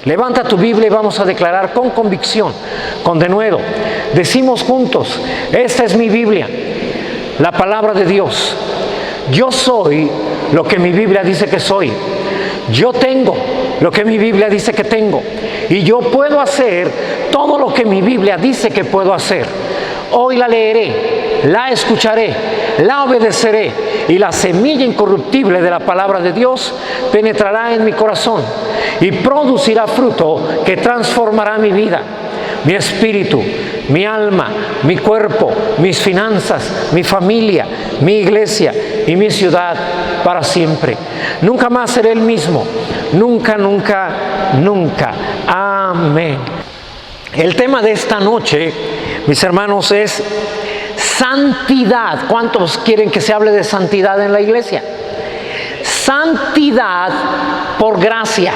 Levanta tu Biblia y vamos a declarar con convicción, con denuedo. Decimos juntos: esta es mi Biblia, la palabra de Dios. Yo soy lo que mi Biblia dice que soy. Yo tengo lo que mi Biblia dice que tengo. Y yo puedo hacer todo lo que mi Biblia dice que puedo hacer. Hoy la leeré, la escucharé, la obedeceré, y la semilla incorruptible de la palabra de Dios penetrará en mi corazón y producirá fruto que transformará mi vida, mi espíritu, mi alma, mi cuerpo, mis finanzas, mi familia, mi iglesia y mi ciudad para siempre. Nunca más seré el mismo. Nunca, nunca, nunca. Amén. El tema de esta noche, mis hermanos, es santidad. ¿Cuántos quieren que se hable de santidad en la iglesia? Santidad por gracia.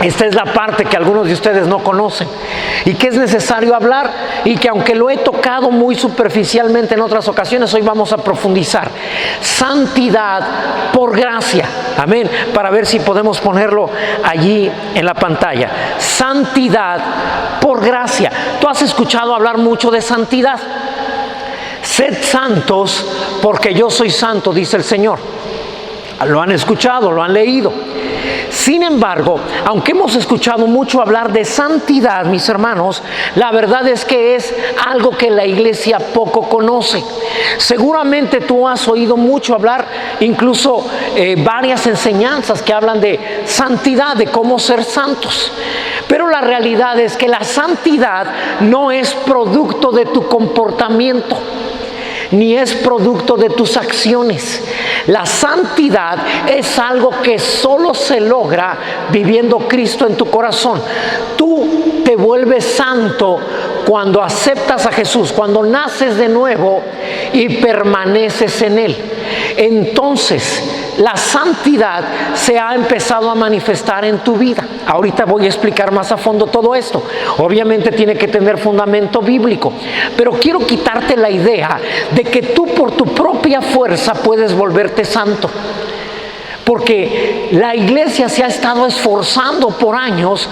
Esta es la parte que algunos de ustedes no conocen y que es necesario hablar, y que aunque lo he tocado muy superficialmente en otras ocasiones, hoy vamos a profundizar. Santidad por gracia. Amén. Para ver si podemos ponerlo allí en la pantalla. Santidad por gracia. Tú has escuchado hablar mucho de santidad. Sed santos porque yo soy santo, dice el Señor. Lo han escuchado, lo han leído. Sin embargo, aunque hemos escuchado mucho hablar de santidad, mis hermanos, la verdad es que es algo que la iglesia poco conoce. Seguramente tú has oído mucho hablar, incluso varias enseñanzas que hablan de santidad, de cómo ser santos. Pero la realidad es que la santidad no es producto de tu comportamiento, ni es producto de tus acciones. La santidad es algo que solo se logra viviendo Cristo en tu corazón. Tú te vuelves santo cuando aceptas a Jesús, cuando naces de nuevo y permaneces en Él. Entonces, la santidad se ha empezado a manifestar en tu vida. Ahorita voy a explicar más a fondo todo esto. Obviamente tiene que tener fundamento bíblico, pero quiero quitarte la idea de que tú por tu propia fuerza puedes volverte santo. Porque la iglesia se ha estado esforzando por años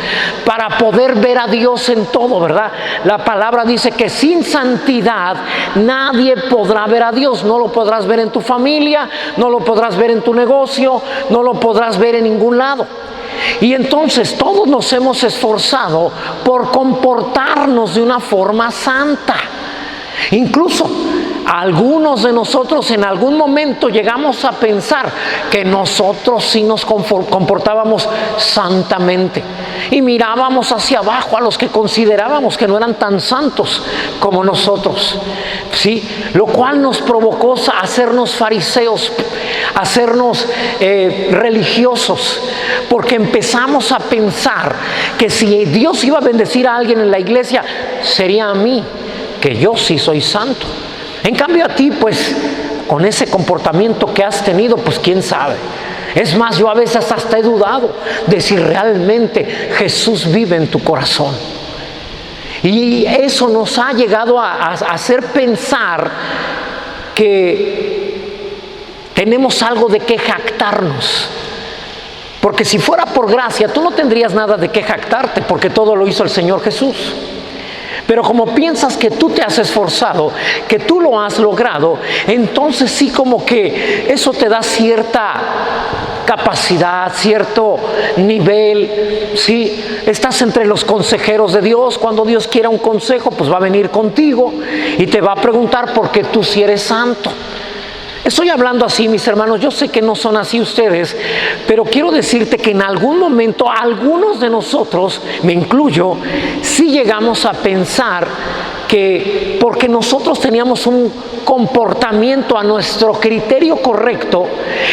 para poder ver a Dios en todo, ¿verdad? La palabra dice que sin santidad nadie podrá ver a Dios. No lo podrás ver en tu familia, no lo podrás ver en tu negocio, no lo podrás ver en ningún lado. Y entonces todos nos hemos esforzado por comportarnos de una forma santa. Incluso algunos de nosotros en algún momento llegamos a pensar que nosotros sí nos comportábamos santamente y mirábamos hacia abajo a los que considerábamos que no eran tan santos como nosotros, ¿sí? Lo cual nos provocó a hacernos fariseos, a hacernos religiosos, porque empezamos a pensar que si Dios iba a bendecir a alguien en la iglesia, sería a mí, que yo sí soy santo. En cambio a ti, pues, con ese comportamiento que has tenido, pues quién sabe. Es más, yo a veces hasta he dudado de si realmente Jesús vive en tu corazón. Y eso nos ha llegado a hacer pensar que tenemos algo de qué jactarnos. Porque si fuera por gracia, tú no tendrías nada de qué jactarte, porque todo lo hizo el Señor Jesús. Pero como piensas que tú te has esforzado, que tú lo has logrado, entonces sí, como que eso te da cierta capacidad, cierto nivel, ¿sí? Estás entre los consejeros de Dios. Cuando Dios quiera un consejo, pues va a venir contigo y te va a preguntar por qué tú sí eres santo. Estoy hablando así, mis hermanos, yo sé que no son así ustedes, pero quiero decirte que en algún momento algunos de nosotros, me incluyo, sí llegamos a pensar que porque nosotros teníamos un comportamiento a nuestro criterio correcto,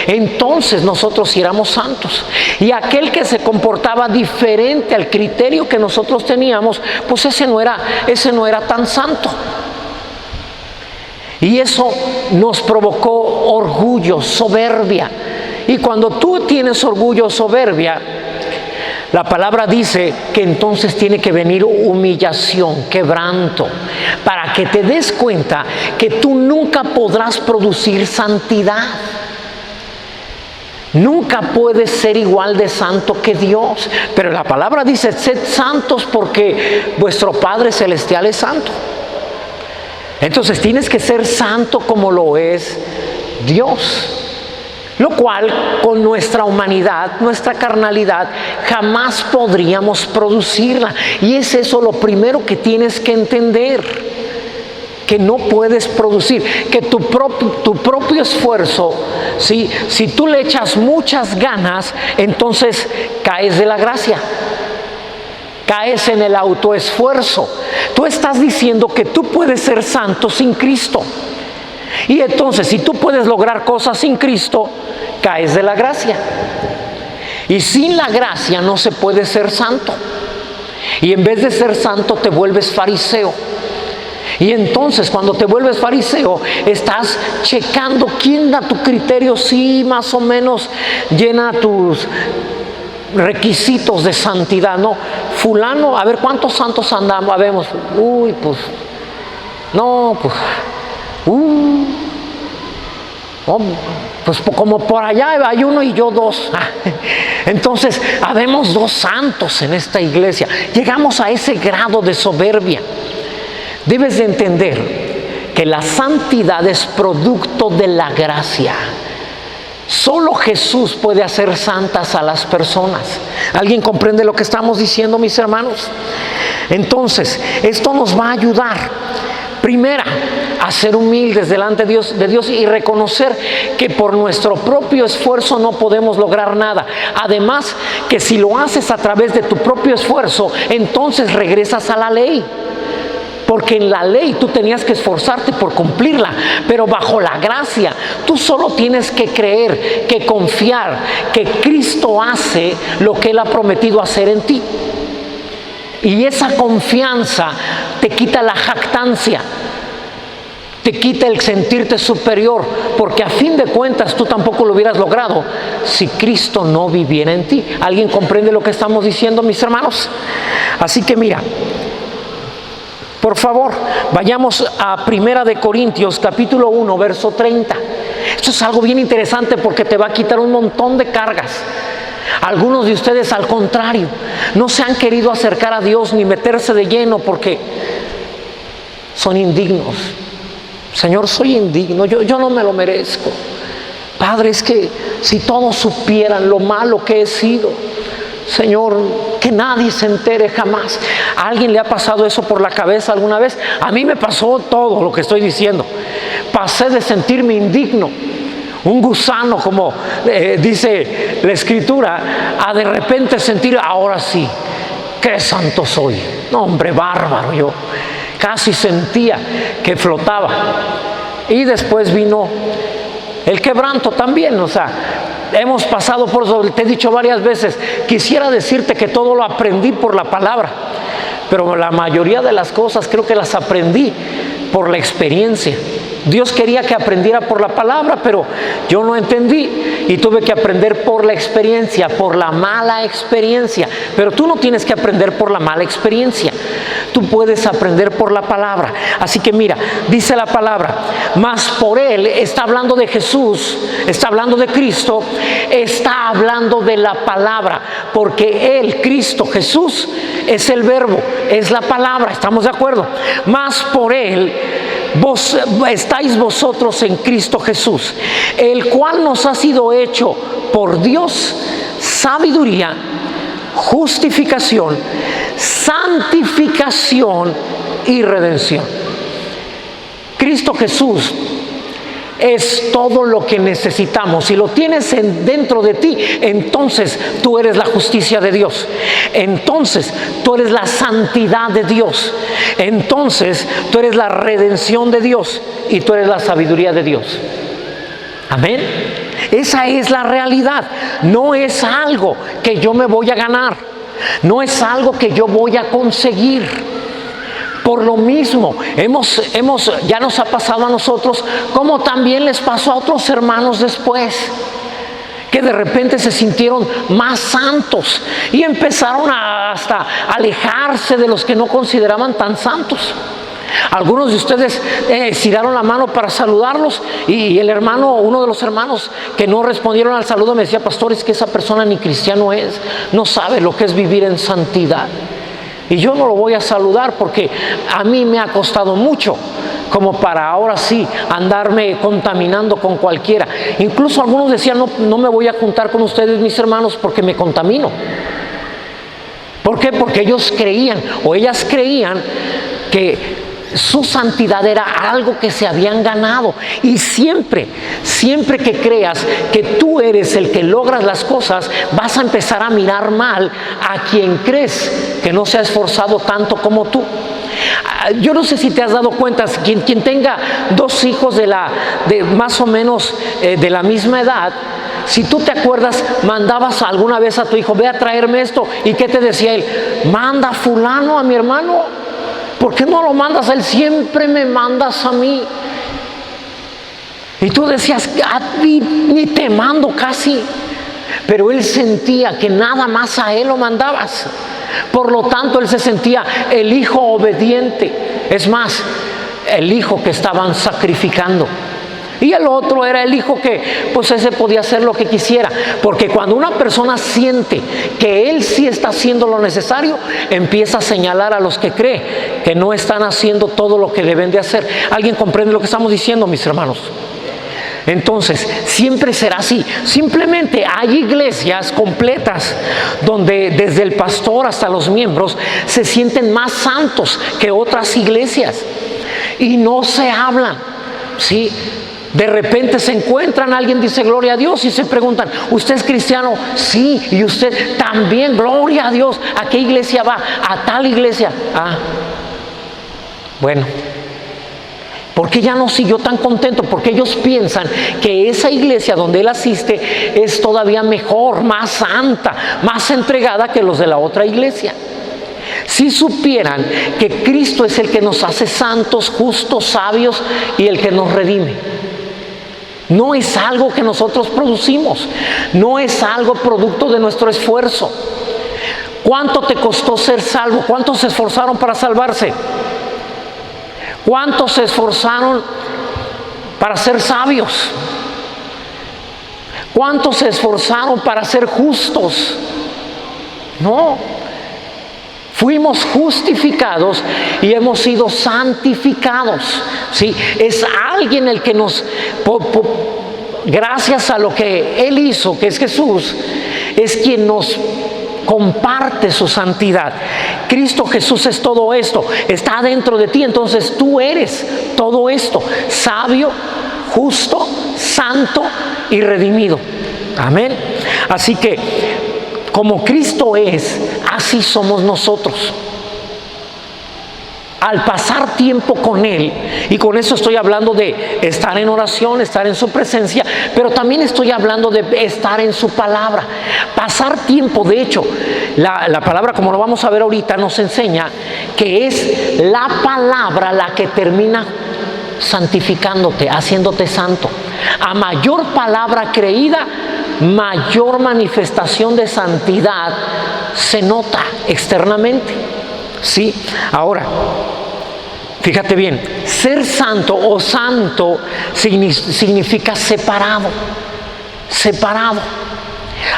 entonces nosotros sí éramos santos. Y aquel que se comportaba diferente al criterio que nosotros teníamos, pues ese no era tan santo. Y eso nos provocó orgullo, soberbia. Y cuando tú tienes orgullo, soberbia, la palabra dice que entonces tiene que venir humillación, quebranto, para que te des cuenta que tú nunca podrás producir santidad. Nunca puedes ser igual de santo que Dios. Pero la palabra dice, sed santos porque vuestro Padre Celestial es santo. Entonces tienes que ser santo como lo es Dios. Lo cual con nuestra humanidad, nuestra carnalidad, jamás podríamos producirla. Y es eso lo primero que tienes que entender. Que no puedes producir, que tu propio esfuerzo, ¿sí? Si tú le echas muchas ganas, entonces caes de la gracia, caes en el autoesfuerzo. Tú estás diciendo que tú puedes ser santo sin Cristo. Y entonces, si tú puedes lograr cosas sin Cristo, caes de la gracia. Y sin la gracia no se puede ser santo. Y en vez de ser santo, te vuelves fariseo. Y entonces cuando te vuelves fariseo, estás checando quién a tu criterio sí más o menos llena tus requisitos de santidad, ¿no? Fulano, a ver cuántos santos andamos, habemos, pues, no, pues, pues como por allá hay uno y yo dos. Entonces, habemos 2 santos en esta iglesia. Llegamos a ese grado de soberbia. Debes de entender que la santidad es producto de la gracia. Solo Jesús puede hacer santas a las personas. ¿Alguien comprende lo que estamos diciendo, mis hermanos? Entonces, esto nos va a ayudar, primera, a ser humildes delante de Dios y reconocer que por nuestro propio esfuerzo no podemos lograr nada. Además, que si lo haces a través de tu propio esfuerzo, entonces regresas a la ley. Porque en la ley tú tenías que esforzarte por cumplirla, pero bajo la gracia tú solo tienes que creer, que confiar, que Cristo hace lo que Él ha prometido hacer en ti. Y esa confianza te quita la jactancia, te quita el sentirte superior, porque a fin de cuentas tú tampoco lo hubieras logrado si Cristo no viviera en ti. ¿Alguien comprende lo que estamos diciendo, mis hermanos? Así que mira, por favor, vayamos a 1 de Corintios, capítulo 1, verso 30. Esto es algo bien interesante porque te va a quitar un montón de cargas. Algunos de ustedes, al contrario, no se han querido acercar a Dios ni meterse de lleno porque son indignos. Señor, soy indigno, yo no me lo merezco. Padre, es que si todos supieran lo malo que he sido, Señor, que nadie se entere jamás. ¿A alguien le ha pasado eso por la cabeza alguna vez? A mí me pasó todo lo que estoy diciendo. Pasé de sentirme indigno, un gusano, como dice la Escritura, a de repente sentir, ahora sí, qué santo soy. No, hombre, bárbaro, yo casi sentía que flotaba. Y después vino el quebranto también, o sea, hemos pasado por eso. Te he dicho varias veces, quisiera decirte que todo lo aprendí por la palabra, pero la mayoría de las cosas creo que las aprendí por la experiencia. Dios quería que aprendiera por la palabra, pero yo no entendí y tuve que aprender por la experiencia, por la mala experiencia. Pero tú no tienes que aprender por la mala experiencia, tú puedes aprender por la palabra. Así que mira, dice la palabra, mas por Él, está hablando de Jesús, está hablando de Cristo, está hablando de la palabra, porque Él, Cristo, Jesús, es el verbo, es la palabra, ¿estamos de acuerdo? Mas por Él estáis vosotros en Cristo Jesús, el cual nos ha sido hecho por Dios sabiduría, justificación, santificación y redención. Cristo Jesús es todo lo que necesitamos. Si lo tienes dentro de ti, entonces tú eres la justicia de Dios. Entonces tú eres la santidad de Dios. Entonces tú eres la redención de Dios y tú eres la sabiduría de Dios. Amén. Esa es la realidad. No es algo que yo me voy a ganar. No es algo que yo voy a conseguir. Por lo mismo, ya nos ha pasado a nosotros, como también les pasó a otros hermanos después, que de repente se sintieron más santos y empezaron hasta alejarse de los que no consideraban tan santos. Algunos de ustedes estiraron la mano para saludarlos y el hermano, uno de los hermanos que no respondieron al saludo me decía: pastor, es que esa persona ni cristiano es, no sabe lo que es vivir en santidad. Y yo no lo voy a saludar porque a mí me ha costado mucho como para ahora sí andarme contaminando con cualquiera. Incluso algunos decían: no me voy a juntar con ustedes, mis hermanos, porque me contamino. ¿Por qué? Porque ellos creían o ellas creían que su santidad era algo que se habían ganado. Y siempre que creas que tú eres el que logras las cosas, vas a empezar a mirar mal a quien crees que no se ha esforzado tanto como tú. Yo no sé si te has dado cuenta, quien tenga dos hijos de más o menos de la misma edad, si tú te acuerdas, mandabas alguna vez a tu hijo: ve a traerme esto, ¿y qué te decía él? Manda a fulano, a mi hermano. ¿Por qué no lo mandas a él? Siempre me mandas a mí. Y tú decías: ni te mando casi. Pero él sentía que nada más a él lo mandabas. Por lo tanto, él se sentía el hijo obediente. Es más, el hijo que estaban sacrificando. Y el otro era el hijo que, pues ese podía hacer lo que quisiera. Porque cuando una persona siente que él sí está haciendo lo necesario, empieza a señalar a los que cree que no están haciendo todo lo que deben de hacer. ¿Alguien comprende lo que estamos diciendo, mis hermanos? Entonces, siempre será así. Simplemente hay iglesias completas donde desde el pastor hasta los miembros se sienten más santos que otras iglesias. Y no se hablan, ¿sí? De repente se encuentran, alguien dice gloria a Dios y se preguntan: ¿usted es cristiano? Sí. Y usted también, gloria a Dios. ¿A qué iglesia va? A tal iglesia. Bueno, ¿por qué ya no siguió tan contento? Porque ellos piensan que esa iglesia donde él asiste es todavía mejor, más santa, más entregada que los de la otra iglesia. Si supieran que Cristo es el que nos hace santos, justos, sabios y el que nos redime. No es algo que nosotros producimos, no es algo producto de nuestro esfuerzo. ¿Cuánto te costó ser salvo? ¿Cuántos se esforzaron para salvarse? ¿Cuántos se esforzaron para ser sabios? ¿Cuántos se esforzaron para ser justos? No. Fuimos justificados y hemos sido santificados. ¿Sí? Es alguien el que nos, gracias a lo que Él hizo, que es Jesús, es quien nos comparte su santidad. Cristo Jesús es todo esto, está dentro de ti, entonces tú eres todo esto: sabio, justo, santo y redimido. Amén. Así que, como Cristo es, así somos nosotros. Al pasar tiempo con Él, y con eso estoy hablando de estar en oración, estar en su presencia, pero también estoy hablando de estar en su palabra. Pasar tiempo, de hecho, la palabra, como lo vamos a ver ahorita, nos enseña que es la palabra la que termina santificándote, haciéndote santo. A mayor palabra creída, mayor manifestación de santidad se nota externamente. ¿Sí? Ahora, fíjate bien, ser santo o santo significa separado. Separado.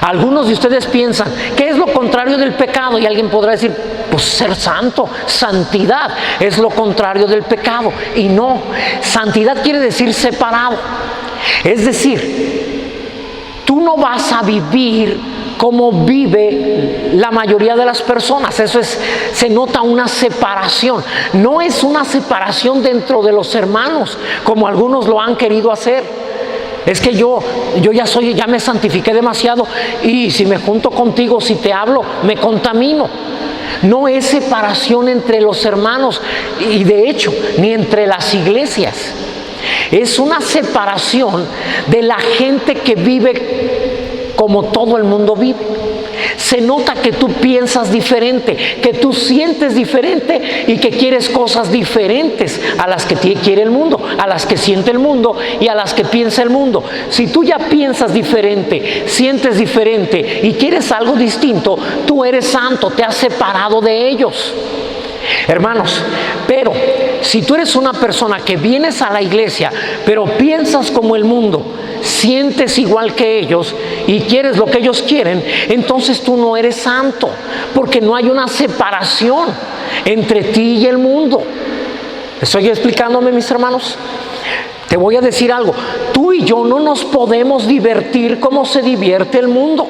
Algunos de ustedes piensan: ¿qué es lo contrario del pecado? Y alguien podrá decir: pues ser santo, santidad es lo contrario del pecado. Y no, santidad quiere decir separado. Es decir, tú no vas a vivir como vive la mayoría de las personas. Eso es, se nota una separación. No es una separación dentro de los hermanos, como algunos lo han querido hacer. Es que yo ya me santifiqué demasiado y si me junto contigo, si te hablo, me contamino. No es separación entre los hermanos y de hecho ni entre las iglesias. Es una separación de la gente que vive como todo el mundo vive. Se nota que tú piensas diferente, que tú sientes diferente y que quieres cosas diferentes a las que quiere el mundo, a las que siente el mundo y a las que piensa el mundo. Si tú ya piensas diferente, sientes diferente y quieres algo distinto, tú eres santo, te has separado de ellos. Hermanos, pero si tú eres una persona que vienes a la iglesia, pero piensas como el mundo, sientes igual que ellos y quieres lo que ellos quieren, entonces tú no eres santo, porque no hay una separación entre ti y el mundo. ¿Estoy explicándome, mis hermanos? Te voy a decir algo, tú y yo no nos podemos divertir como se divierte el mundo.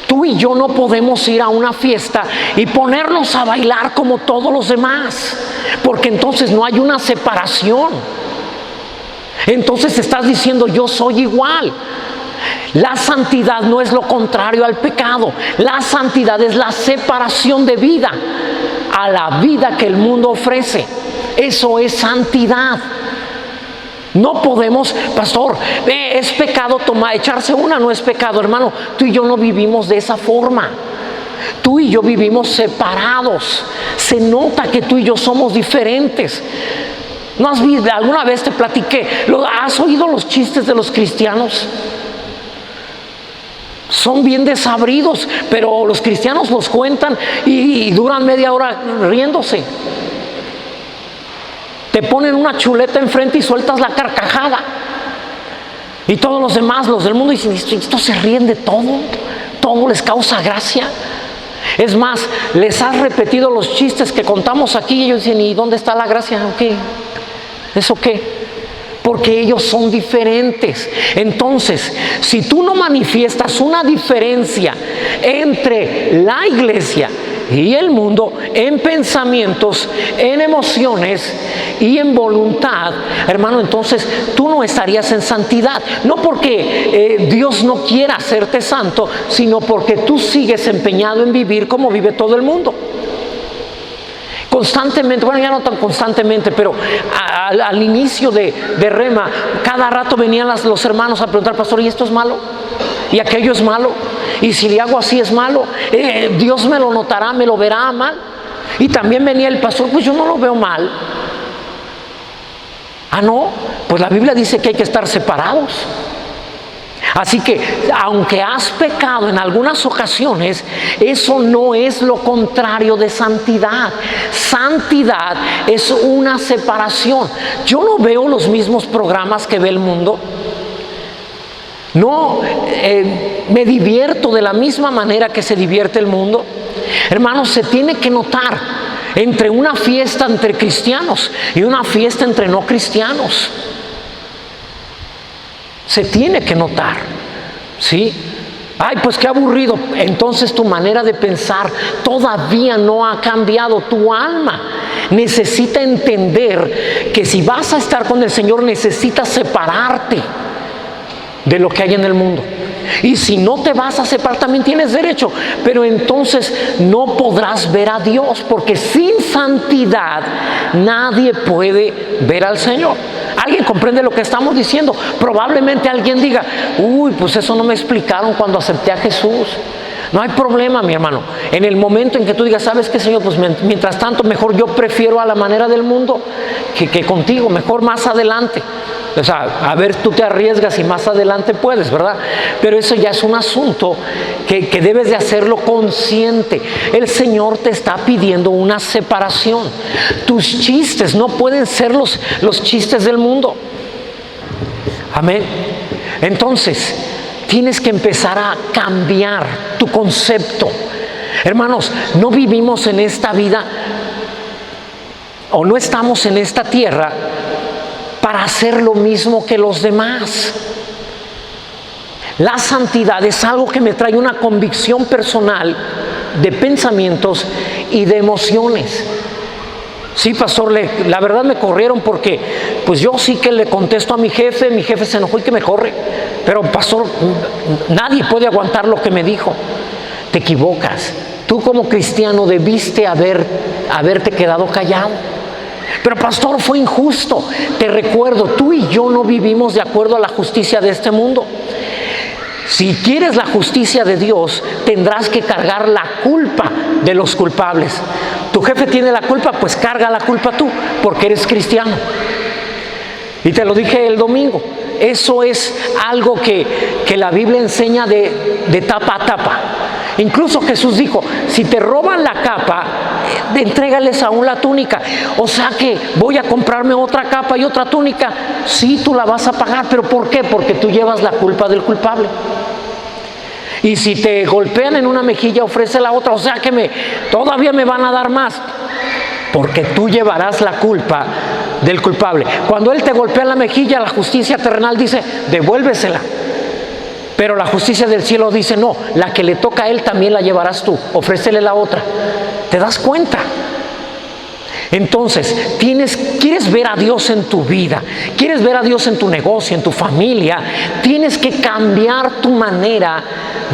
Tú y yo no podemos ir a una fiesta y ponernos a bailar como todos los demás, porque entonces no hay una separación. Entonces estás diciendo, yo soy igual. La santidad no es lo contrario al pecado. La santidad es la separación de vida a la vida que el mundo ofrece. Eso es santidad. No podemos, pastor, es pecado echarse una, no es pecado, hermano. Tú y yo no vivimos de esa forma. Tú y yo vivimos separados. Se nota que tú y yo somos diferentes. ¿No has visto? Alguna vez te platiqué, ¿has oído los chistes de los cristianos? Son bien desabridos, pero los cristianos los cuentan y duran media hora riéndose. Te ponen una chuleta enfrente y sueltas la carcajada. Y todos los demás, los del mundo, dicen, esto se ríen de todo les causa gracia. Es más, les has repetido los chistes que contamos aquí y ellos dicen, ¿y dónde está la gracia? ¿Qué? ¿Eso qué? Porque ellos son diferentes. Entonces, si tú no manifiestas una diferencia entre la iglesia y el mundo, en pensamientos, en emociones y en voluntad, hermano, entonces tú no estarías en santidad. No porque Dios no quiera hacerte santo, sino porque tú sigues empeñado en vivir como vive todo el mundo. Constantemente, bueno, ya no tan constantemente, pero al inicio de Rema, cada rato venían los hermanos a preguntar, pastor, ¿y esto es malo? ¿Y aquello es malo? ¿Y si le hago así es malo? ¿Dios me lo notará, me lo verá mal? Y también venía el pastor, pues yo no lo veo mal. Ah, no, pues la Biblia dice que hay que estar separados. Así que, aunque has pecado en algunas ocasiones, eso no es lo contrario de santidad. Santidad es una separación. Yo no veo los mismos programas que ve el mundo. No me divierto de la misma manera que se divierte el mundo. Hermanos, se tiene que notar entre una fiesta entre cristianos y una fiesta entre no cristianos. Se tiene que notar, ¿sí? Ay, pues qué aburrido. Entonces tu manera de pensar todavía no ha cambiado. Tu alma necesita entender que si vas a estar con el Señor necesitas separarte de lo que hay en el mundo. Y si no te vas a separar también tienes derecho, pero entonces no podrás ver a Dios, porque sin santidad nadie puede ver al Señor. ¿Alguien comprende lo que estamos diciendo? Probablemente alguien diga, uy, pues eso no me explicaron cuando acepté a Jesús. No hay problema, mi hermano. En el momento en que tú digas, ¿sabes qué, Señor? Pues mientras tanto, mejor yo prefiero a la manera del mundo que contigo, mejor más adelante. O sea, a ver, tú te arriesgas y más adelante puedes, ¿verdad? Pero eso ya es un asunto que debes de hacerlo consciente. El Señor te está pidiendo una separación. Tus chistes no pueden ser los chistes del mundo. Amén. Entonces, tienes que empezar a cambiar tu concepto. Hermanos, no vivimos en esta vida o no estamos en esta tierra para hacer lo mismo que los demás. La santidad es algo que me trae una convicción personal de pensamientos y de emociones. Sí, pastor, la verdad me corrieron porque pues yo sí que le contesto a mi jefe se enojó y que me corre. Pero pastor, nadie puede aguantar lo que me dijo. Te equivocas. Tú como cristiano debiste haberte quedado callado. Pero pastor, fue injusto. Te recuerdo, tú y yo no vivimos de acuerdo a la justicia de este mundo. Si quieres la justicia de Dios, tendrás que cargar la culpa de los culpables. Tu jefe tiene la culpa, pues carga la culpa tú, porque eres cristiano. Y te lo dije el domingo. Eso es algo que la Biblia enseña de tapa a tapa. Incluso Jesús dijo, si te roban la capa, entrégales aún la túnica. O sea que voy a comprarme otra capa y otra túnica. Sí, tú la vas a pagar, pero ¿por qué? Porque tú llevas la culpa del culpable. Y si te golpean en una mejilla, ofrece la otra. O sea que todavía me van a dar más, porque tú llevarás la culpa del culpable. Cuando él te golpea en la mejilla, la justicia terrenal dice, devuélvesela. Pero la justicia del cielo dice, no, la que le toca a él también la llevarás tú, ofrécele la otra. ¿Te das cuenta? Entonces, quieres ver a Dios en tu vida, quieres ver a Dios en tu negocio, en tu familia, tienes que cambiar tu manera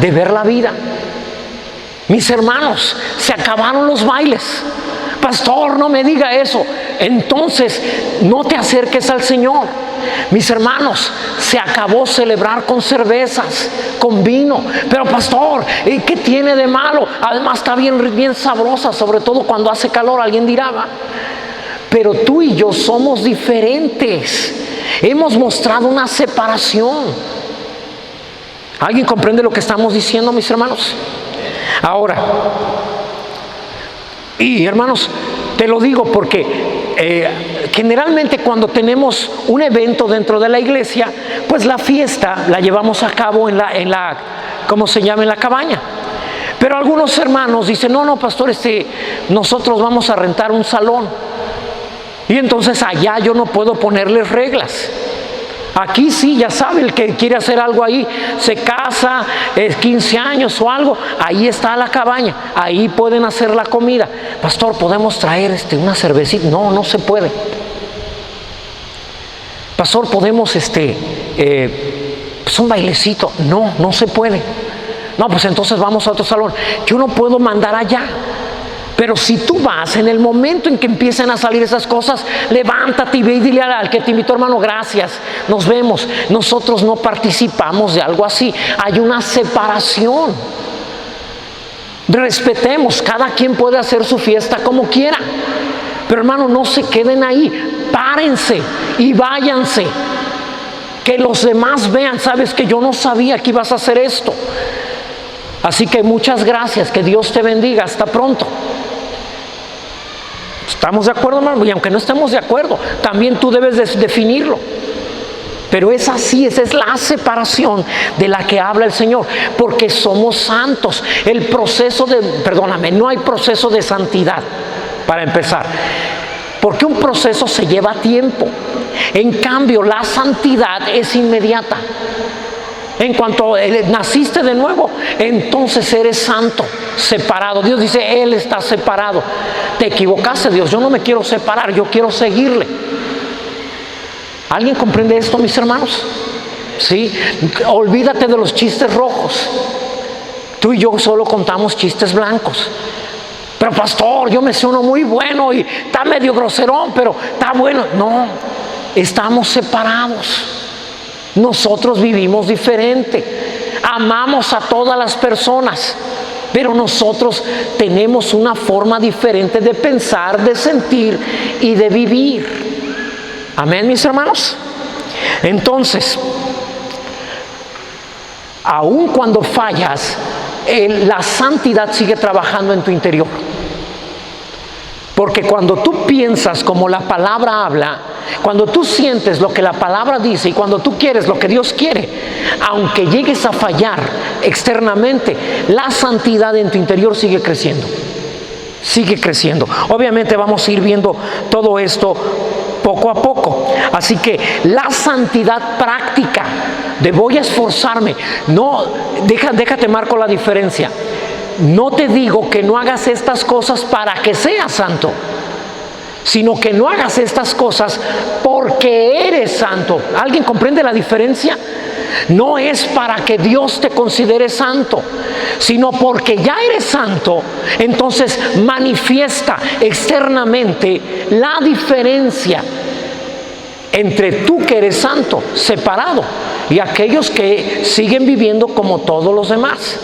de ver la vida. Mis hermanos, se acabaron los bailes. Pastor, no me diga eso. Entonces, no te acerques al Señor. Mis hermanos, se acabó celebrar con cervezas, con vino. Pero pastor, ¿qué tiene de malo? Además está bien sabrosa, sobre todo cuando hace calor, alguien dirá. Pero tú y yo somos diferentes. Hemos mostrado una separación. ¿Alguien comprende lo que estamos diciendo, mis hermanos? Ahora, y hermanos, te lo digo porque generalmente cuando tenemos un evento dentro de la iglesia, pues la fiesta la llevamos a cabo en la ¿cómo se llama? En la cabaña. Pero algunos hermanos dicen, no, pastor, nosotros vamos a rentar un salón. Y entonces allá yo no puedo ponerles reglas. Aquí sí, ya sabe, el que quiere hacer algo ahí, se casa, 15 años o algo, ahí está la cabaña, ahí pueden hacer la comida. Pastor, ¿podemos traer una cervecita? No se puede. Pastor, ¿podemos pues un bailecito? No se puede. No, pues entonces vamos a otro salón. Yo no puedo mandar allá. Pero si tú vas, en el momento en que empiezan a salir esas cosas, levántate y ve y dile al que te invitó, hermano, gracias, nos vemos. Nosotros no participamos de algo así. Hay una separación. Respetemos, cada quien puede hacer su fiesta como quiera. Pero hermano, no se queden ahí, párense y váyanse. Que los demás vean, sabes que yo no sabía que ibas a hacer esto. Así que muchas gracias, que Dios te bendiga, hasta pronto. ¿Estamos de acuerdo, hermano? Y aunque no estemos de acuerdo, también tú debes definirlo. Pero es así, esa es la separación de la que habla el Señor, porque somos santos. No hay proceso de santidad, para empezar, porque un proceso se lleva tiempo. En cambio, la santidad es inmediata. En cuanto naciste de nuevo, entonces eres santo, separado. Dios dice, Él está separado. Te equivocaste, Dios, yo no me quiero separar, yo quiero seguirle. ¿Alguien comprende esto, mis hermanos? ¿Sí? Olvídate de los chistes rojos. Tú y yo solo contamos chistes blancos. Pero pastor, yo me sé uno muy bueno y está medio groserón, pero está bueno. No, estamos separados. Nosotros vivimos diferente, amamos a todas las personas, pero nosotros tenemos una forma diferente de pensar, de sentir y de vivir. Amén, mis hermanos. Entonces, aun cuando fallas, la santidad sigue trabajando en tu interior. Porque cuando tú piensas como la palabra habla, cuando tú sientes lo que la palabra dice y cuando tú quieres lo que Dios quiere, aunque llegues a fallar externamente, la santidad en tu interior sigue creciendo. Sigue creciendo. Obviamente vamos a ir viendo todo esto poco a poco. Así que la santidad práctica de voy a esforzarme. No, déjate marco la diferencia. No te digo que no hagas estas cosas para que seas santo, sino que no hagas estas cosas porque eres santo. ¿Alguien comprende la diferencia? No es para que Dios te considere santo, sino porque ya eres santo, entonces manifiesta externamente la diferencia entre tú que eres santo, separado, y aquellos que siguen viviendo como todos los demás.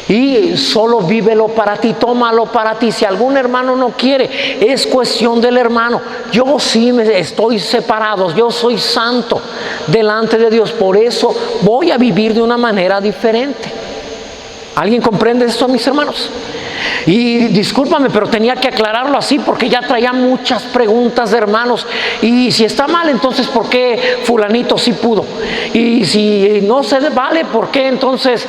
Y solo vívelo para ti, tómalo para ti. Si algún hermano no quiere, es cuestión del hermano. Yo sí estoy separado, yo soy santo delante de Dios. Por eso voy a vivir de una manera diferente. ¿Alguien comprende esto, mis hermanos? Y discúlpame, pero tenía que aclararlo así porque ya traía muchas preguntas de hermanos. Y si está mal, entonces ¿por qué fulanito sí pudo? Y si no se vale, ¿por qué entonces?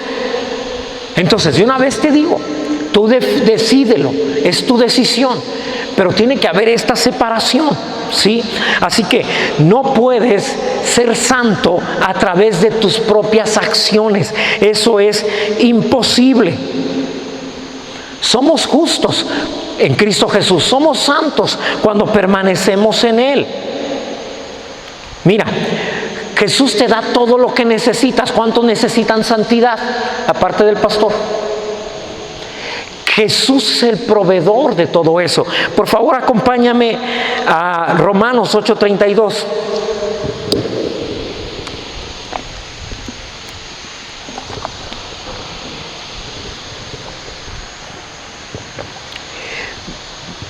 Entonces, de una vez te digo, tú decídelo, es tu decisión, pero tiene que haber esta separación, ¿sí? Así que no puedes ser santo a través de tus propias acciones, eso es imposible. Somos justos en Cristo Jesús, somos santos cuando permanecemos en Él. Mira, Jesús te da todo lo que necesitas. ¿Cuántos necesitan santidad? Aparte del pastor. Jesús es el proveedor de todo eso. Por favor, acompáñame a Romanos 8:32.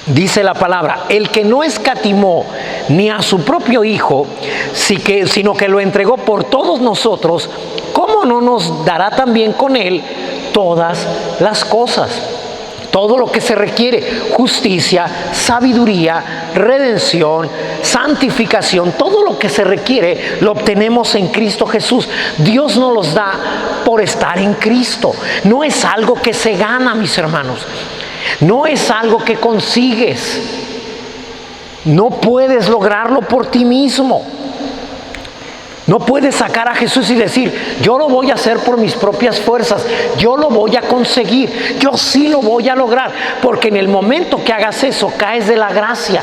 Dice la palabra: el que no escatimó ni a su propio Hijo, sino que lo entregó por todos nosotros, ¿cómo no nos dará también con Él todas las cosas? Todo lo que se requiere: justicia, sabiduría, redención, santificación. Todo lo que se requiere lo obtenemos en Cristo Jesús. Dios nos los da por estar en Cristo. No es algo que se gana, mis hermanos. No es algo que consigues. No puedes lograrlo por ti mismo. No puedes sacar a Jesús y decir: yo lo voy a hacer por mis propias fuerzas, yo lo voy a conseguir, yo sí lo voy a lograr. Porque en el momento que hagas eso, caes de la gracia.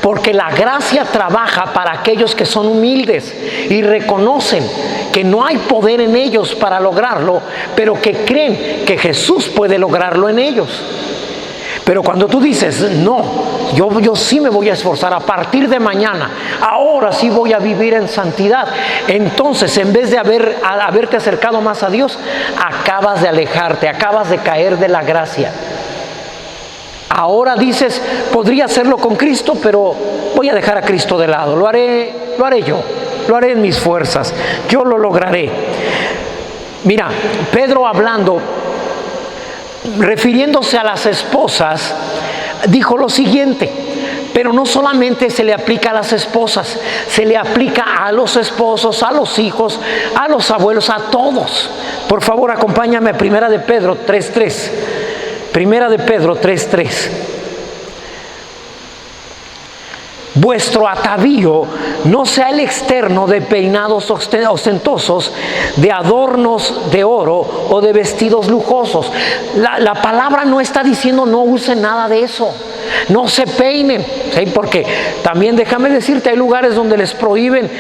Porque la gracia trabaja para aquellos que son humildes y reconocen que no hay poder en ellos para lograrlo, pero que creen que Jesús puede lograrlo en ellos. Pero cuando tú dices: no, yo sí me voy a esforzar a partir de mañana, ahora sí voy a vivir en santidad, entonces en vez de haberte acercado más a Dios, acabas de alejarte, acabas de caer de la gracia. Ahora dices: podría hacerlo con Cristo, pero voy a dejar a Cristo de lado, lo haré yo, lo haré en mis fuerzas, yo lo lograré. Mira, Pedro, hablando, refiriéndose a las esposas, dijo lo siguiente: pero no solamente se le aplica a las esposas, se le aplica a los esposos, a los hijos, a los abuelos, a todos. Por favor, acompáñame a Primera de Pedro 3:3. Primera de Pedro 3:3. Vuestro atavío no sea el externo de peinados ostentosos, de adornos de oro o de vestidos lujosos. La palabra no está diciendo no usen nada de eso, no se peinen, ¿sí? Porque también déjame decirte, hay lugares donde les prohíben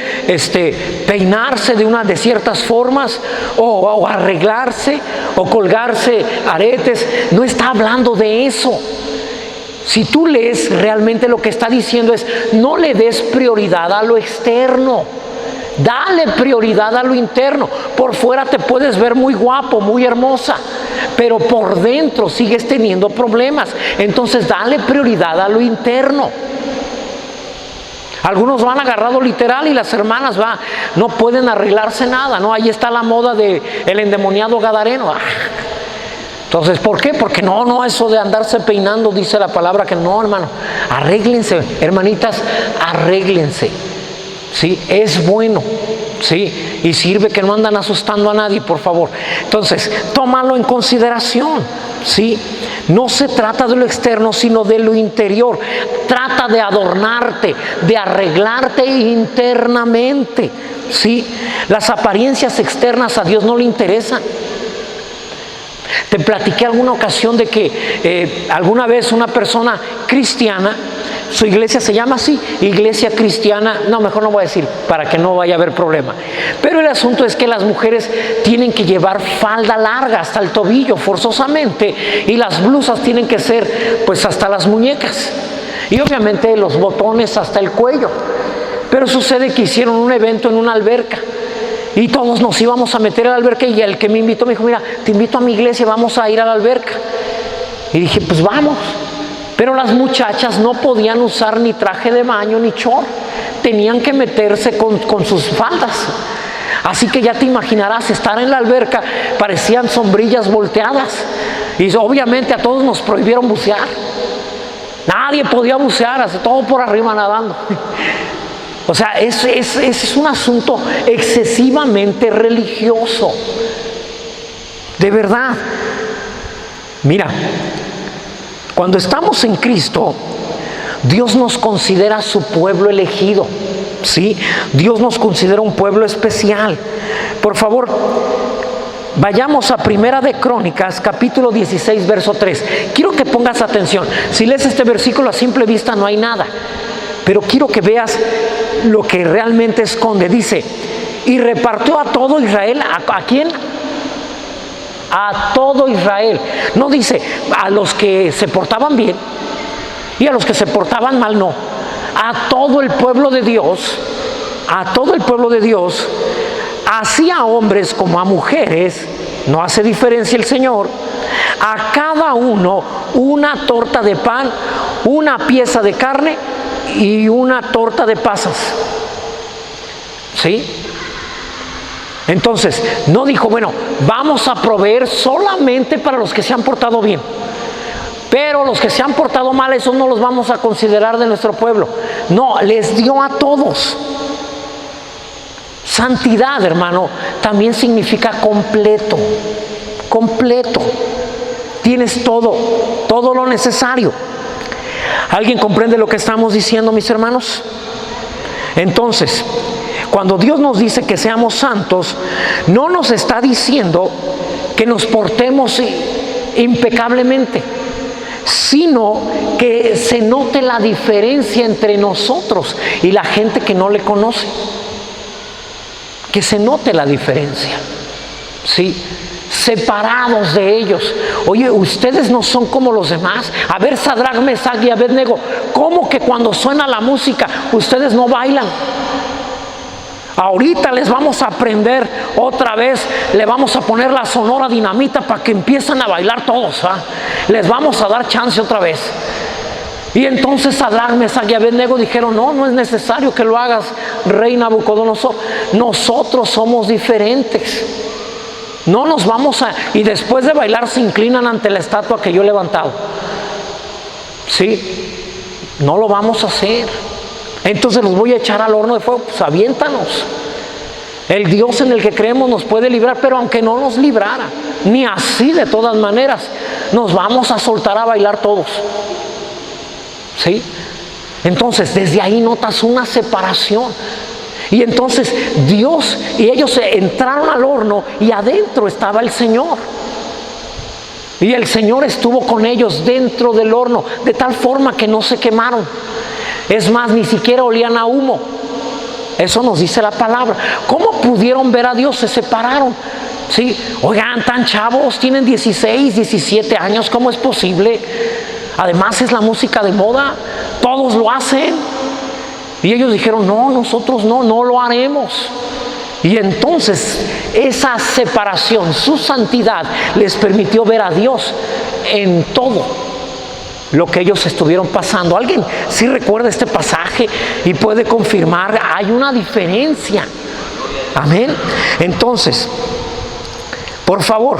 peinarse de ciertas formas o arreglarse o colgarse aretes. No está hablando de eso. Si tú lees, realmente lo que está diciendo es: no le des prioridad a lo externo, dale prioridad a lo interno. Por fuera te puedes ver muy guapo, muy hermosa, pero por dentro sigues teniendo problemas. Entonces dale prioridad a lo interno. Algunos van agarrado literal y las hermanas no pueden arreglarse nada, ¿no? Ahí está la moda del endemoniado gadareno. Entonces, ¿por qué? Porque no, eso de andarse peinando, dice la palabra que no, hermano. Arréglense, hermanitas, arréglense. ¿Sí? Es bueno, ¿sí? Y sirve, que no andan asustando a nadie, por favor. Entonces, tómalo en consideración, ¿sí? No se trata de lo externo, sino de lo interior. Trata de adornarte, de arreglarte internamente, ¿sí? Las apariencias externas a Dios no le interesan. Te platiqué alguna ocasión de que alguna vez una persona cristiana, su iglesia se llama así, Iglesia Cristiana, no, mejor no voy a decir para que no vaya a haber problema, pero el asunto es que las mujeres tienen que llevar falda larga hasta el tobillo forzosamente, y las blusas tienen que ser pues hasta las muñecas, y obviamente los botones hasta el cuello. Pero sucede que hicieron un evento en una alberca y todos nos íbamos a meter a la alberca, y el que me invitó me dijo: mira, te invito a mi iglesia, vamos a ir a la alberca. Y dije: pues vamos. Pero las muchachas no podían usar ni traje de baño ni short, tenían que meterse con sus faldas. Así que ya te imaginarás, estar en la alberca parecían sombrillas volteadas. Y obviamente a todos nos prohibieron bucear. Nadie podía bucear, así todo por arriba nadando. O sea, ese es un asunto excesivamente religioso. De verdad. Mira, cuando estamos en Cristo, Dios nos considera su pueblo elegido. ¿Sí? Dios nos considera un pueblo especial. Por favor, vayamos a Primera de Crónicas, capítulo 16, verso 3. Quiero que pongas atención. Si lees este versículo a simple vista no hay nada, pero quiero que veas lo que realmente esconde. Dice, y repartió a todo Israel. ¿A quién? A todo Israel. No dice a los que se portaban bien y a los que se portaban mal, no. A todo el pueblo de Dios, a todo el pueblo de Dios, así a hombres como a mujeres, no hace diferencia el Señor, a cada uno una torta de pan, una pieza de carne y una torta de pasas. ¿Sí? Entonces, no dijo, bueno, vamos a proveer solamente para los que se han portado bien, pero los que se han portado mal, esos no los vamos a considerar de nuestro pueblo. No, les dio a todos. Santidad, hermano, también significa completo. Completo. Tienes todo lo necesario. ¿Alguien comprende lo que estamos diciendo, mis hermanos? Entonces, cuando Dios nos dice que seamos santos, no nos está diciendo que nos portemos impecablemente, sino que se note la diferencia entre nosotros y la gente que no le conoce. Que se note la diferencia, ¿sí? Separados de ellos. Oye, ustedes no son como los demás. A ver, Sadrach, Mesach y Abednego, ¿cómo que cuando suena la música ustedes no bailan? Ahorita les vamos a aprender otra vez, le vamos a poner la Sonora Dinamita para que empiecen a bailar todos, ¿ah? Les vamos a dar chance otra vez. Y entonces Sadrach, Mesach y Abednego dijeron, no es necesario que lo hagas, rey Nabucodonosor. Nosotros somos diferentes. No nos vamos a... Y después de bailar se inclinan ante la estatua que yo he levantado. ¿Sí? No lo vamos a hacer. Entonces los voy a echar al horno de fuego. Pues aviéntanos. El Dios en el que creemos nos puede librar, pero aunque no nos librara, ni así de todas maneras, nos vamos a soltar a bailar todos. ¿Sí? Entonces desde ahí notas una separación. Y entonces Dios y ellos entraron al horno y adentro estaba el Señor. Y el Señor estuvo con ellos dentro del horno, de tal forma que no se quemaron. Es más, ni siquiera olían a humo. Eso nos dice la palabra. ¿Cómo pudieron ver a Dios? Se separaron. ¿Sí? Oigan, tan chavos, tienen 16, 17 años, ¿cómo es posible? Además es la música de moda, todos lo hacen. Y ellos dijeron, no, nosotros no lo haremos. Y entonces esa separación, su santidad, les permitió ver a Dios en todo lo que ellos estuvieron pasando. ¿Alguien sí recuerda este pasaje y puede confirmar? Hay una diferencia. Amén. Entonces, por favor,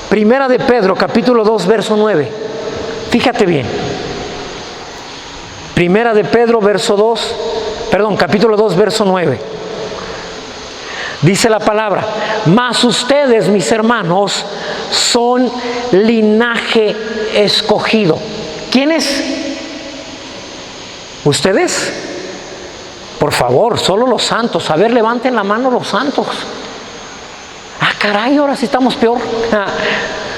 Primera de Pedro, capítulo 2, verso 9. Fíjate bien. Primera de Pedro, capítulo 2, verso 9. Dice la palabra, mas ustedes, mis hermanos, son linaje escogido. ¿Quiénes? ¿Ustedes? Por favor, solo los santos. A ver, levanten la mano los santos. Ah, caray, ahora sí estamos peor.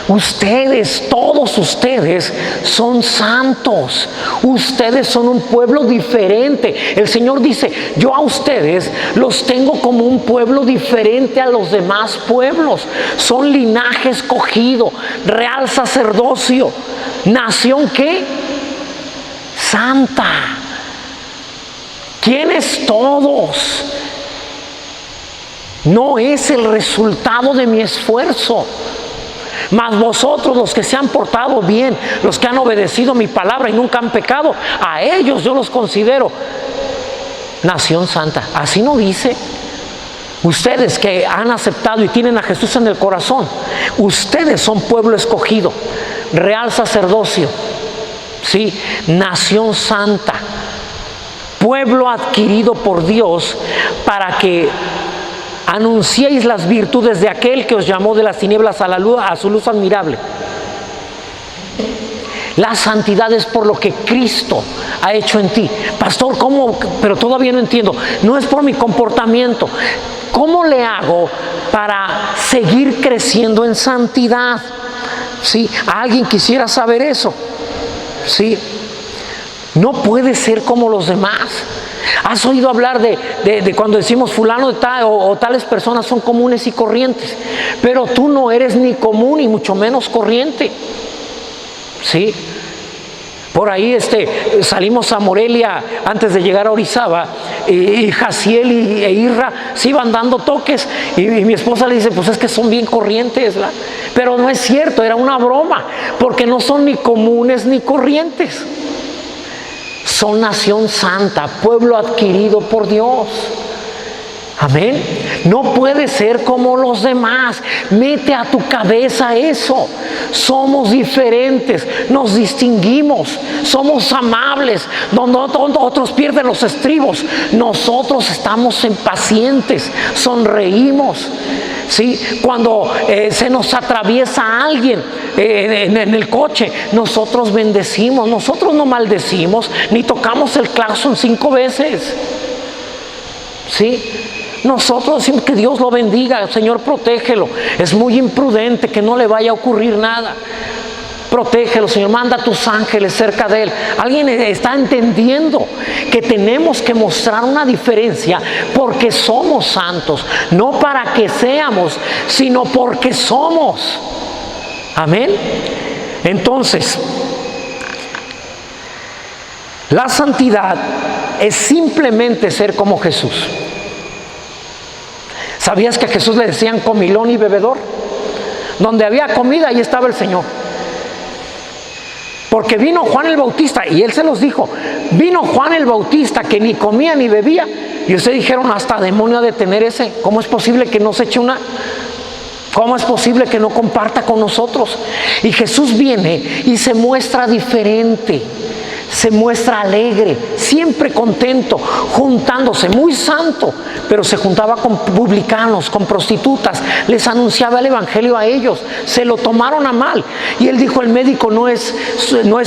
Ustedes, todos ustedes son santos. Ustedes son un pueblo diferente. El Señor dice, yo a ustedes los tengo como un pueblo diferente a los demás pueblos. Son linaje escogido, real sacerdocio, nación ¿qué? Santa. ¿Quiénes todos? No es el resultado de mi esfuerzo. Mas vosotros, los que se han portado bien, los que han obedecido mi palabra y nunca han pecado, a ellos yo los considero nación santa. Así no dice. Ustedes que han aceptado y tienen a Jesús en el corazón, ustedes son pueblo escogido, real sacerdocio, ¿sí? Nación santa, pueblo adquirido por Dios, para que anunciéis las virtudes de aquel que os llamó de las tinieblas a la luz, a su luz admirable. La santidad es por lo que Cristo ha hecho en ti. Pastor, ¿cómo? Pero todavía no entiendo. No es por mi comportamiento. ¿Cómo le hago para seguir creciendo en santidad? ¿Sí? ¿Alguien quisiera saber eso? ¿Sí? No puede ser como los demás. ¿Has oído hablar de cuando decimos fulano de tal o tales personas son comunes y corrientes? Pero tú no eres ni común y mucho menos corriente. ¿Sí? Por ahí salimos a Morelia antes de llegar a Orizaba, y Jaciel e Irra se iban dando toques, y mi esposa le dice, pues es que son bien corrientes, ¿verdad? Pero no es cierto, era una broma, porque no son ni comunes ni corrientes. Son nación santa, pueblo adquirido por Dios. Amén. No puede ser como los demás. Mete a tu cabeza eso. Somos diferentes, nos distinguimos, somos amables. Donde otros pierden los estribos, nosotros estamos pacientes, sonreímos. ¿Sí? Cuando se nos atraviesa alguien en el coche, nosotros bendecimos, nosotros no maldecimos, ni tocamos el claxon 5 veces. ¿Sí? Nosotros decimos que Dios lo bendiga, Señor, protégelo. Es muy imprudente, que no le vaya a ocurrir nada. Protégelo, Señor, manda a tus ángeles cerca de él. Alguien está entendiendo que tenemos que mostrar una diferencia porque somos santos, no para que seamos, sino porque somos. Amén. Entonces, la santidad es simplemente ser como Jesús. ¿Sabías que a Jesús le decían comilón y bebedor? Donde había comida, ahí estaba el Señor. Porque vino Juan el Bautista, y él se los dijo, vino Juan el Bautista que ni comía ni bebía, y ustedes dijeron, hasta demonio ha de tener ese. ¿Cómo es posible que no se eche una? ¿Cómo es posible que no comparta con nosotros? Y Jesús viene y se muestra diferente, se muestra alegre, siempre contento, juntándose, muy santo, pero se juntaba con publicanos, con prostitutas, les anunciaba el evangelio a ellos, se lo tomaron a mal, y él dijo, el médico no es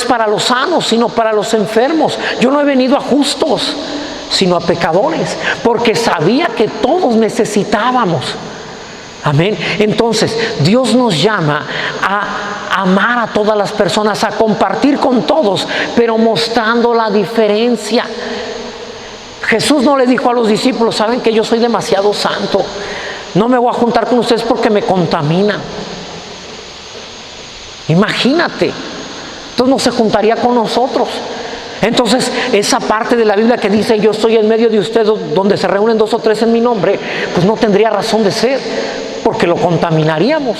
para los sanos, sino para los enfermos. Yo no he venido a justos, sino a pecadores, porque sabía que todos necesitábamos. Amén. Entonces, Dios nos llama a amar a todas las personas, a compartir con todos, pero mostrando la diferencia. Jesús no le dijo a los discípulos, saben que yo soy demasiado santo, no me voy a juntar con ustedes porque me contaminan. Imagínate, entonces no se juntaría con nosotros. Entonces, esa parte de la Biblia que dice, yo estoy en medio de ustedes, donde se reúnen 2 o 3 en mi nombre, pues no tendría razón de ser, porque lo contaminaríamos.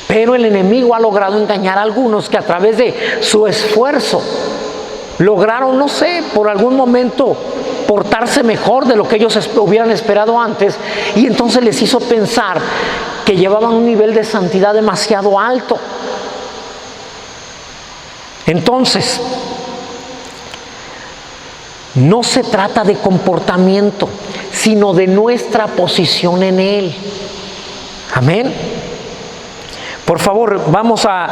Pero el enemigo ha logrado engañar a algunos que a través de su esfuerzo lograron, no sé, por algún momento portarse mejor de lo que ellos hubieran esperado antes, y entonces les hizo pensar que llevaban un nivel de santidad demasiado alto. Entonces, no se trata de comportamiento, sino de nuestra posición en Él. Amén. Por favor, vamos a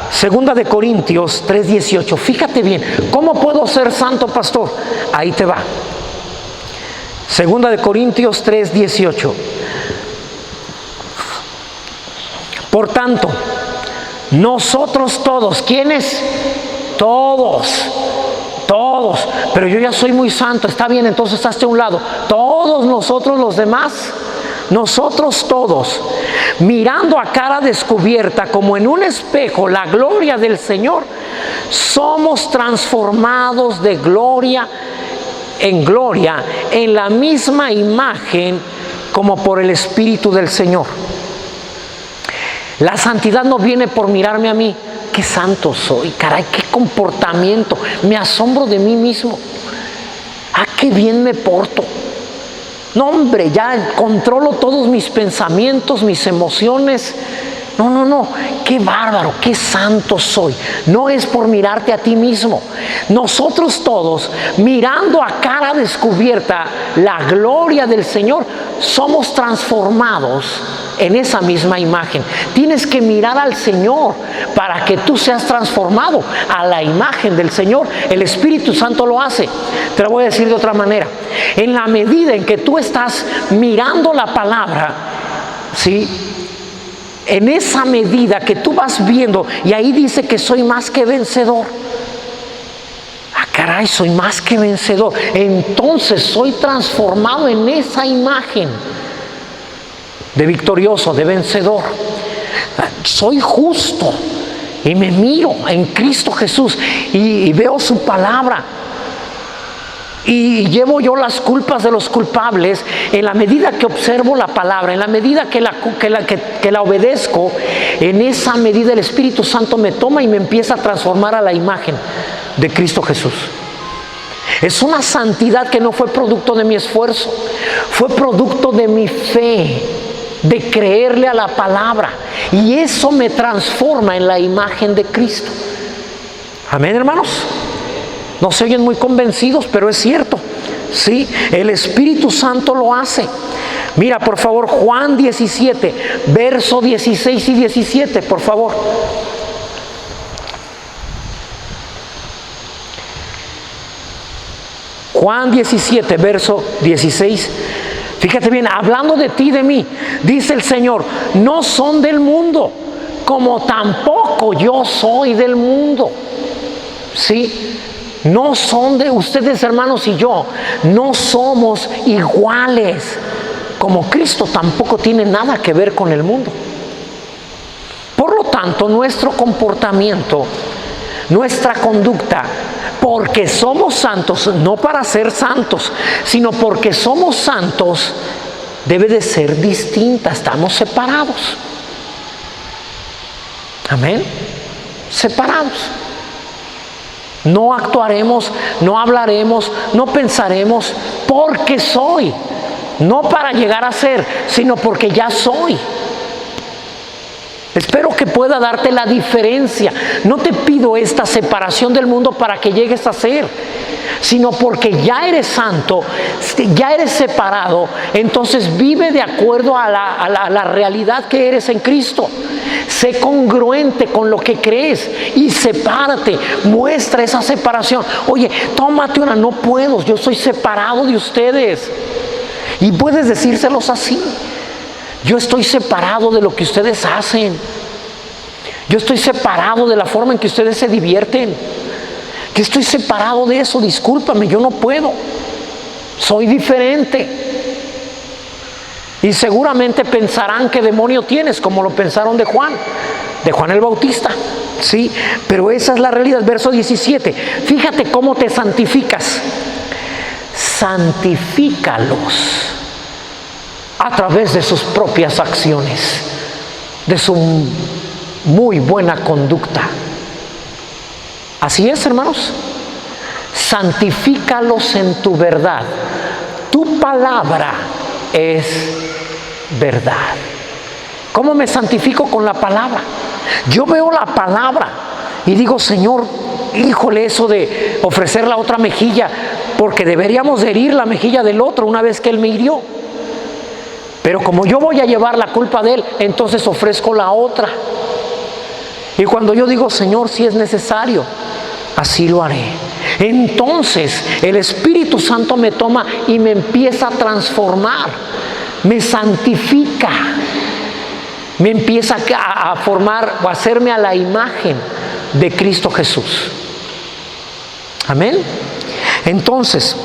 2 de Corintios 3:18. Fíjate bien, ¿cómo puedo ser santo, pastor? Ahí te va. 2 de Corintios 3:18. Por tanto, nosotros todos, ¿quiénes? Todos, pero yo ya soy muy santo, está bien, entonces hazte a un lado. Todos nosotros los demás, nosotros todos, mirando a cara descubierta como en un espejo la gloria del Señor, somos transformados de gloria en gloria en la misma imagen como por el Espíritu del Señor. La santidad no viene por mirarme a mí, qué santo soy, caray, qué comportamiento, me asombro de mí mismo, qué bien me porto. No, hombre, ya controlo todos mis pensamientos, mis emociones. No, qué bárbaro, qué santo soy. No es por mirarte a ti mismo. Nosotros todos, mirando a cara descubierta la gloria del Señor, somos transformados en esa misma imagen. Tienes que mirar al Señor para que tú seas transformado a la imagen del Señor. El Espíritu Santo lo hace. Te lo voy a decir de otra manera. En la medida en que tú estás mirando la palabra, ¿sí?, en esa medida que tú vas viendo, y ahí dice que soy más que vencedor. Ah, caray, soy más que vencedor. Entonces soy transformado en esa imagen de victorioso, de vencedor. Soy justo y me miro en Cristo Jesús y veo su palabra. Y llevo yo las culpas de los culpables en la medida que observo la palabra, en la medida que la obedezco. En esa medida el Espíritu Santo me toma y me empieza a transformar a la imagen de Cristo Jesús. Es una santidad que no fue producto de mi esfuerzo, fue producto de mi fe, de creerle a la palabra, y eso me transforma en la imagen de Cristo. Amén, hermanos. No se oyen muy convencidos, pero es cierto. Sí, el Espíritu Santo lo hace. Mira, por favor, Juan 17, verso 16 y 17, por favor. Juan 17, verso 16. Fíjate bien, hablando de ti y de mí, dice el Señor, no son del mundo, como tampoco yo soy del mundo. Sí. No son de ustedes, hermanos, y yo. No somos iguales. Como Cristo tampoco tiene nada que ver con el mundo. Por lo tanto, nuestro comportamiento, nuestra conducta, porque somos santos, no para ser santos, sino porque somos santos, debe de ser distinta. Estamos separados. Amén. Separados. No actuaremos, no hablaremos, no pensaremos porque soy. No para llegar a ser, sino porque ya soy. Espero que pueda darte la diferencia. No te pido esta separación del mundo para que llegues a ser, sino porque ya eres santo, ya eres separado. Entonces vive de acuerdo a la realidad que eres en Cristo. Sé congruente con lo que crees y sepárate, muestra esa separación. Oye, tómate una, no puedo, yo soy separado de ustedes. Y puedes decírselos así. Yo estoy separado de lo que ustedes hacen. Yo estoy separado de la forma en que ustedes se divierten. Yo estoy separado de eso, discúlpame, yo no puedo. Soy diferente. Y seguramente pensarán qué demonio tienes, como lo pensaron de Juan el Bautista. Sí, pero esa es la realidad. Verso 17. Fíjate cómo te santificas. Santifícalos a través de sus propias acciones, de su muy buena conducta. Así es, hermanos. Santifícalos en tu verdad. Tu palabra es verdad. ¿Cómo me santifico? Con la palabra. Yo veo la palabra y digo, Señor, híjole, eso de ofrecer la otra mejilla, porque deberíamos de herir la mejilla del otro una vez que Él me hirió. Pero como yo voy a llevar la culpa de Él, entonces ofrezco la otra. Y cuando yo digo, Señor, si es necesario, así lo haré. Entonces el Espíritu Santo me toma y me empieza a transformar, me santifica, me empieza a formar o a hacerme a la imagen de Cristo Jesús. Amén. Entonces,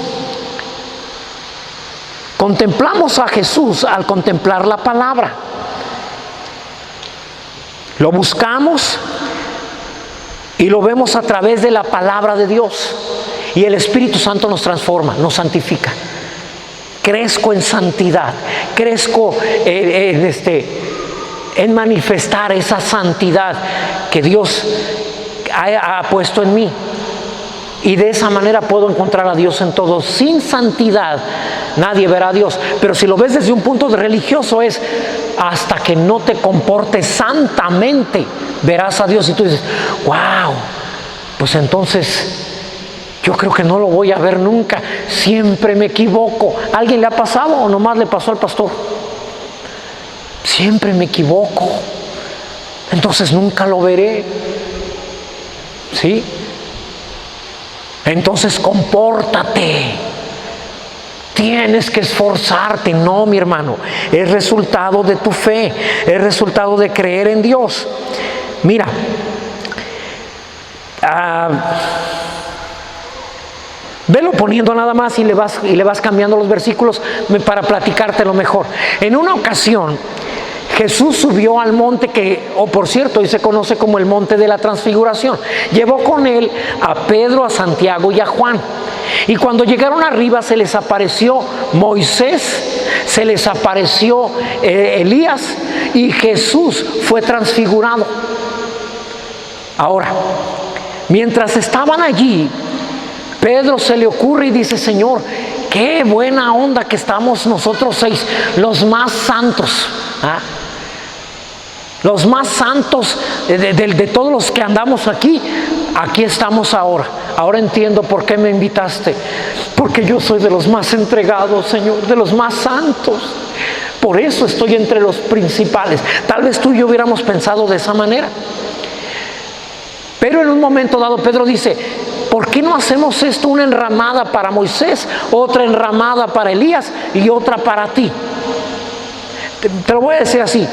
contemplamos a Jesús al contemplar la palabra. Lo buscamos y lo vemos a través de la palabra de Dios. Y el Espíritu Santo nos transforma, nos santifica. Crezco en santidad, crezco en manifestar esa santidad que Dios ha puesto en mí. Y de esa manera puedo encontrar a Dios en todo. Sin santidad nadie verá a Dios. Pero si lo ves desde un punto de religioso, es hasta que no te comportes santamente verás a Dios. Y tú dices, wow, pues entonces yo creo que no lo voy a ver nunca, siempre me equivoco. ¿A alguien le ha pasado o nomás le pasó al pastor? Siempre me equivoco, entonces nunca lo veré. ¿Sí? Entonces compórtate, tienes que esforzarte. No, mi hermano, es resultado de tu fe, es resultado de creer en Dios. Mira, velo poniendo nada más y le vas cambiando los versículos para platicártelo mejor. En una ocasión, Jesús subió al monte por cierto, hoy se conoce como el monte de la transfiguración. Llevó con él a Pedro, a Santiago y a Juan. Y cuando llegaron arriba se les apareció Moisés, se les apareció Elías y Jesús fue transfigurado. Ahora, mientras estaban allí, Pedro se le ocurre y dice, Señor, qué buena onda que estamos nosotros 6, los más santos. Los más santos de todos los que andamos aquí estamos ahora. Ahora entiendo por qué me invitaste. Porque yo soy de los más entregados, Señor, de los más santos. Por eso estoy entre los principales. Tal vez tú y yo hubiéramos pensado de esa manera. Pero en un momento dado Pedro dice, ¿por qué no hacemos esto una enramada para Moisés, otra enramada para Elías y otra para ti? Te lo voy a decir así.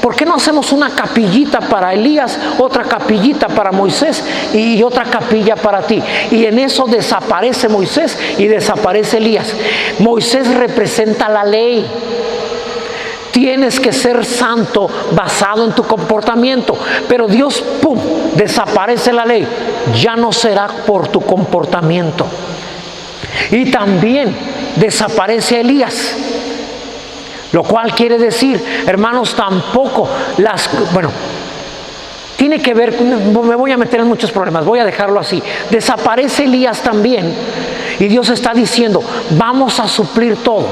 ¿Por qué no hacemos una capillita para Elías, otra capillita para Moisés y otra capilla para ti? Y en eso desaparece Moisés y desaparece Elías. Moisés representa la ley. Tienes que ser santo basado en tu comportamiento. Pero Dios, ¡pum!, desaparece la ley. Ya no será por tu comportamiento. Y también desaparece Elías. Lo cual quiere decir, hermanos, tampoco tiene que ver, me voy a meter en muchos problemas, voy a dejarlo así. Desaparece Elías también y Dios está diciendo, vamos a suplir todo.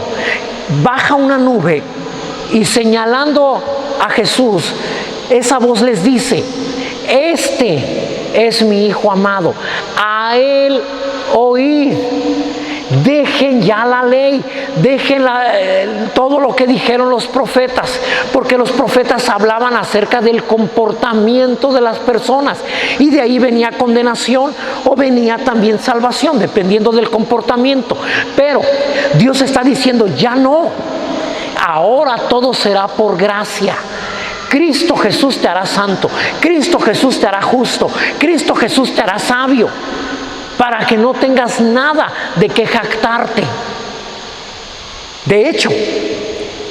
Baja una nube y señalando a Jesús, esa voz les dice, este es mi Hijo amado, a Él oíd. Dejen ya la ley, dejen todo lo que dijeron los profetas, porque los profetas hablaban acerca del comportamiento de las personas y de ahí venía condenación o venía también salvación, dependiendo del comportamiento. Pero Dios está diciendo, ya no, ahora todo será por gracia. Cristo Jesús te hará santo, Cristo Jesús te hará justo, Cristo Jesús te hará sabio, para que no tengas nada de qué jactarte. De hecho,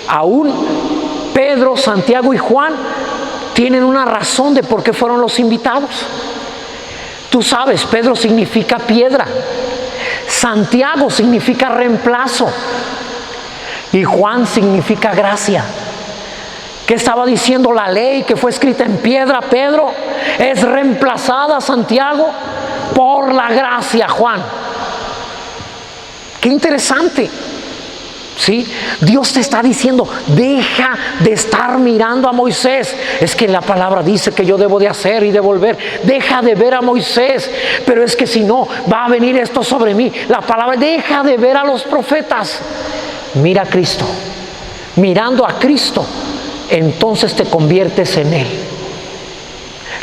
aún Pedro, Santiago y Juan tienen una razón de por qué fueron los invitados. Tú sabes, Pedro significa piedra, Santiago significa reemplazo y Juan significa gracia. ¿Qué estaba diciendo la ley que fue escrita en piedra, Pedro? Es reemplazada, Santiago, por la gracia, Juan. Qué interesante. ¿Sí? Dios te está diciendo, deja de estar mirando a Moisés. Es que la palabra dice que yo debo de hacer y devolver. Deja de ver a Moisés, pero es que si no, va a venir esto sobre mí. La palabra, deja de ver a los profetas. Mira a Cristo. Mirando a Cristo, entonces te conviertes en Él.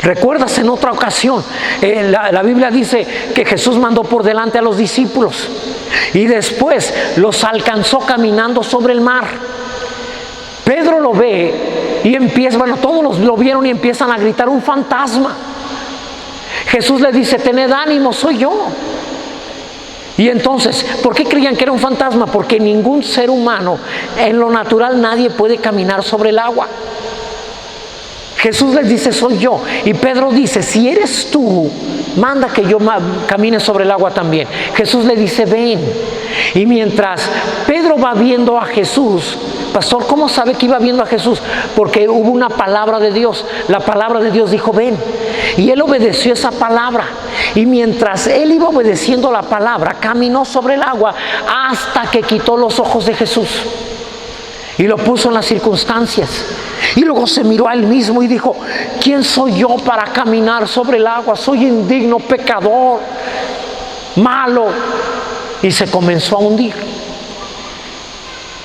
¿Recuerdas en otra ocasión? La Biblia dice que Jesús mandó por delante a los discípulos y después los alcanzó caminando sobre el mar. Pedro lo ve y empieza, todos lo vieron y empiezan a gritar, un fantasma. Jesús le dice, tened ánimo, soy yo. Y entonces, ¿por qué creían que era un fantasma? Porque ningún ser humano, en lo natural, nadie puede caminar sobre el agua. Jesús les dice, soy yo. Y Pedro dice, si eres tú, manda que yo camine sobre el agua también. Jesús le dice, ven. Y mientras Pedro va viendo a Jesús, pastor, ¿cómo sabe que iba viendo a Jesús? Porque hubo una palabra de Dios. La palabra de Dios dijo, ven. Y él obedeció esa palabra. Y mientras él iba obedeciendo la palabra, caminó sobre el agua hasta que quitó los ojos de Jesús y lo puso en las circunstancias. Y luego se miró a él mismo y dijo: ¿quién soy yo para caminar sobre el agua? Soy indigno, pecador, malo. Y se comenzó a hundir.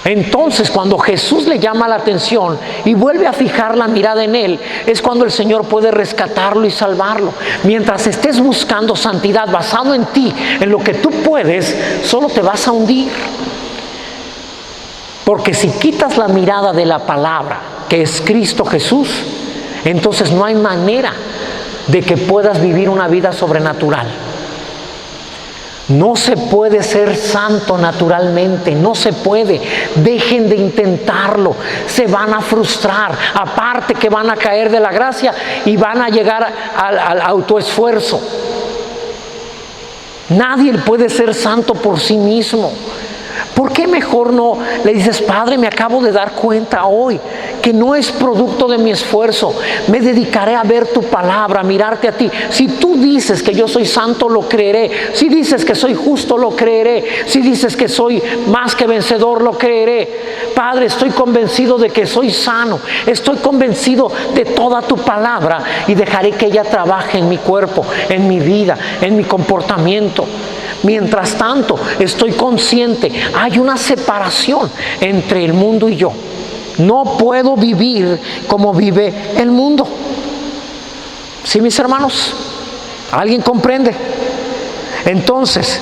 Entonces, cuando Jesús le llama la atención y vuelve a fijar la mirada en él, es cuando el Señor puede rescatarlo y salvarlo. Mientras estés buscando santidad basado en ti, en lo que tú puedes, solo te vas a hundir. Porque si quitas la mirada de la palabra, que es Cristo Jesús, entonces no hay manera de que puedas vivir una vida sobrenatural. No se puede ser santo naturalmente, no se puede. Dejen de intentarlo, se van a frustrar. Aparte que van a caer de la gracia y van a llegar al autoesfuerzo. Nadie puede ser santo por sí mismo. ¿Por qué mejor no le dices: Padre, me acabo de dar cuenta hoy que no es producto de mi esfuerzo? Me dedicaré a ver tu palabra, a mirarte a ti. Si tú dices que yo soy santo, lo creeré. Si dices que soy justo, lo creeré. Si dices que soy más que vencedor, lo creeré. Padre, estoy convencido de que soy sano. Estoy convencido de toda tu palabra y dejaré que ella trabaje en mi cuerpo, en mi vida, en mi comportamiento. Mientras tanto, estoy consciente, hay una separación entre el mundo y yo. No puedo vivir como vive el mundo. ¿Sí, mis hermanos? ¿Alguien comprende? Entonces,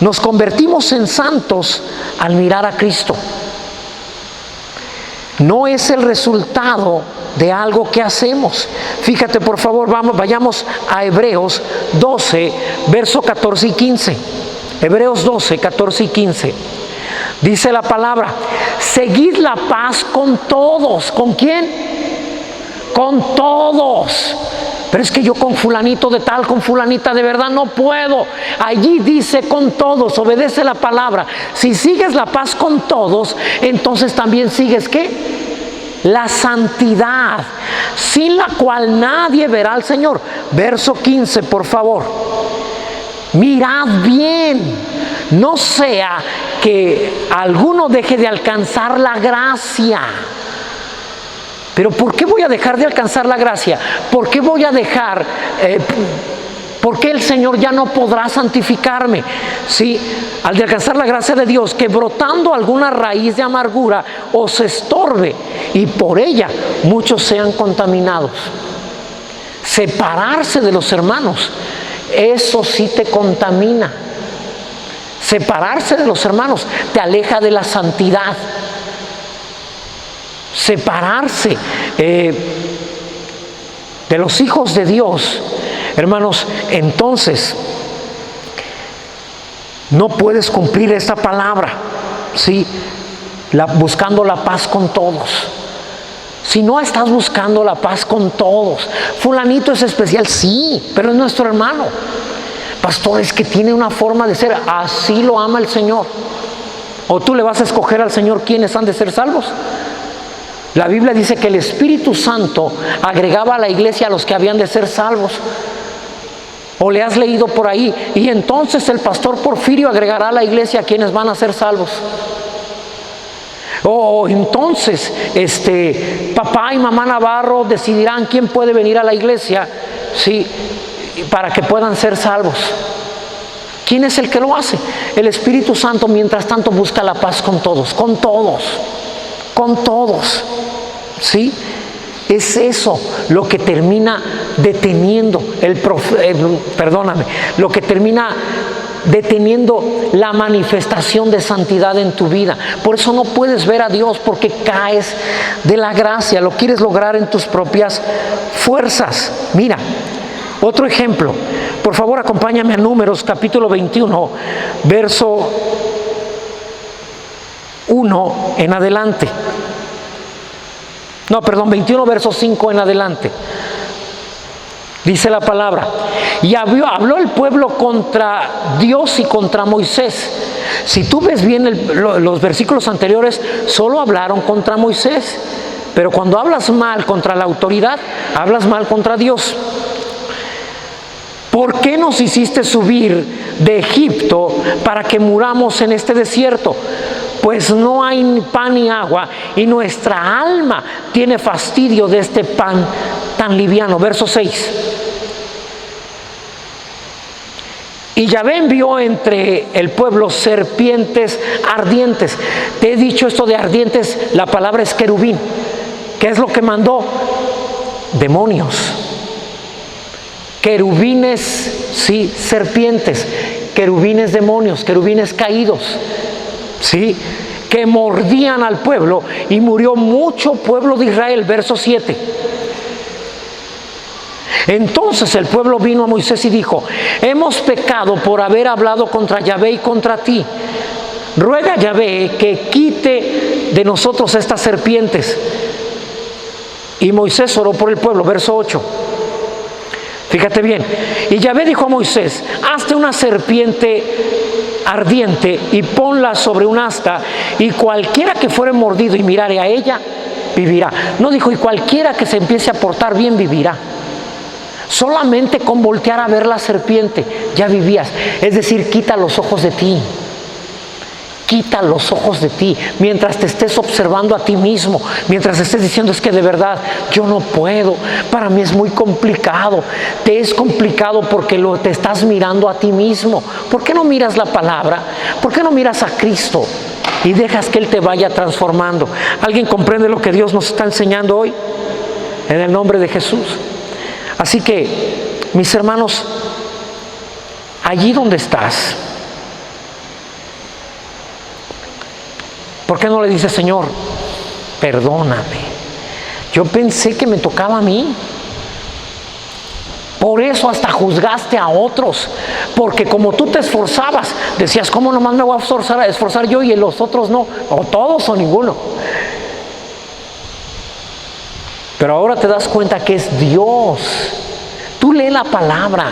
nos convertimos en santos al mirar a Cristo. No es el resultado de algo que hacemos. Fíjate, por favor, vayamos a Hebreos 12, verso 14 y 15. Hebreos 12, 14 y 15. Dice la palabra: seguid la paz con todos. ¿Con quién? Con todos. Pero es que yo con fulanito de tal, con fulanita de verdad no puedo. Allí dice con todos, obedece la palabra. Si sigues la paz con todos, entonces también sigues ¿qué? La santidad, sin la cual nadie verá al Señor. Verso 15, por favor. Mirad bien, no sea que alguno deje de alcanzar la gracia. Pero ¿por qué voy a dejar de alcanzar la gracia? ¿Por qué voy a dejar? ¿Por qué el Señor ya no podrá santificarme? Sí, al de alcanzar la gracia de Dios, que brotando alguna raíz de amargura os estorbe y por ella muchos sean contaminados. Separarse de los hermanos, eso sí te contamina. Separarse de los hermanos te aleja de la santidad. Separarse de los hijos de Dios, hermanos, entonces no puedes cumplir esta palabra, ¿sí? Buscando la paz con todos. Si no estás buscando la paz con todos, fulanito es especial, sí, pero es nuestro hermano. Pastor, es que tiene una forma de ser, así lo ama el Señor. ¿O tú le vas a escoger al Señor quiénes han de ser salvos? La Biblia dice que el Espíritu Santo agregaba a la iglesia a los que habían de ser salvos. ¿O le has leído por ahí? Y entonces el pastor Porfirio agregará a la iglesia a quienes van a ser salvos. O entonces papá y mamá Navarro decidirán quién puede venir a la iglesia, ¿sí?, para que puedan ser salvos. ¿Quién es el que lo hace? El Espíritu Santo. Mientras tanto busca la paz con todos, con todos, con todos, ¿sí? Es eso lo que termina deteniendo lo que termina deteniendo la manifestación de santidad en tu vida. Por eso no puedes ver a Dios, porque caes de la gracia. Lo quieres lograr en tus propias fuerzas. Mira, otro ejemplo. Por favor, acompáñame a Números capítulo 21, verso 1 en adelante. 21, verso 5 en adelante. Dice la palabra: y habló el pueblo contra Dios y contra Moisés. Si tú ves bien los versículos anteriores, solo hablaron contra Moisés. Pero cuando hablas mal contra la autoridad, hablas mal contra Dios. ¿por qué nos hiciste subir de Egipto para que muramos en este desierto? Pues no hay ni pan ni agua, y nuestra alma tiene fastidio de este pan tan liviano. Verso 6. Y Yahvé envió entre el pueblo serpientes ardientes. Te he dicho esto de ardientes, la palabra es querubín. ¿Qué es lo que mandó? Demonios. Querubines, sí, serpientes. Querubines demonios, querubines caídos, sí, que mordían al pueblo, y murió mucho pueblo de Israel. Verso 7. Entonces el pueblo vino a Moisés y dijo: hemos pecado por haber hablado contra Yahvé y contra ti. Ruega a Yahvé que quite de nosotros estas serpientes. Y Moisés oró por el pueblo. Verso 8. Fíjate bien. Y Yahvé dijo a Moisés: hazte una serpiente ardiente y ponla sobre un asta, y cualquiera que fuere mordido y mirare a ella, vivirá. No dijo: y cualquiera que se empiece a portar bien, vivirá. Solamente con voltear a ver la serpiente ya vivías. Es decir, quita los ojos de ti. Quita los ojos de ti. Mientras te estés observando a ti mismo, mientras estés diciendo: es que de verdad yo no puedo, para mí es muy complicado. Te es complicado porque te estás mirando a ti mismo. ¿Por qué no miras la palabra? ¿Por qué no miras a Cristo y dejas que Él te vaya transformando? ¿Alguien comprende lo que Dios nos está enseñando hoy? En el nombre de Jesús. Así que, mis hermanos, allí donde estás, ¿por qué no le dices: Señor, perdóname? Yo pensé que me tocaba a mí. Por eso hasta juzgaste a otros, porque como tú te esforzabas, decías: ¿cómo nomás me voy a esforzar yo y los otros no? O todos o ninguno. Pero ahora te das cuenta que es Dios. Tú lee la palabra,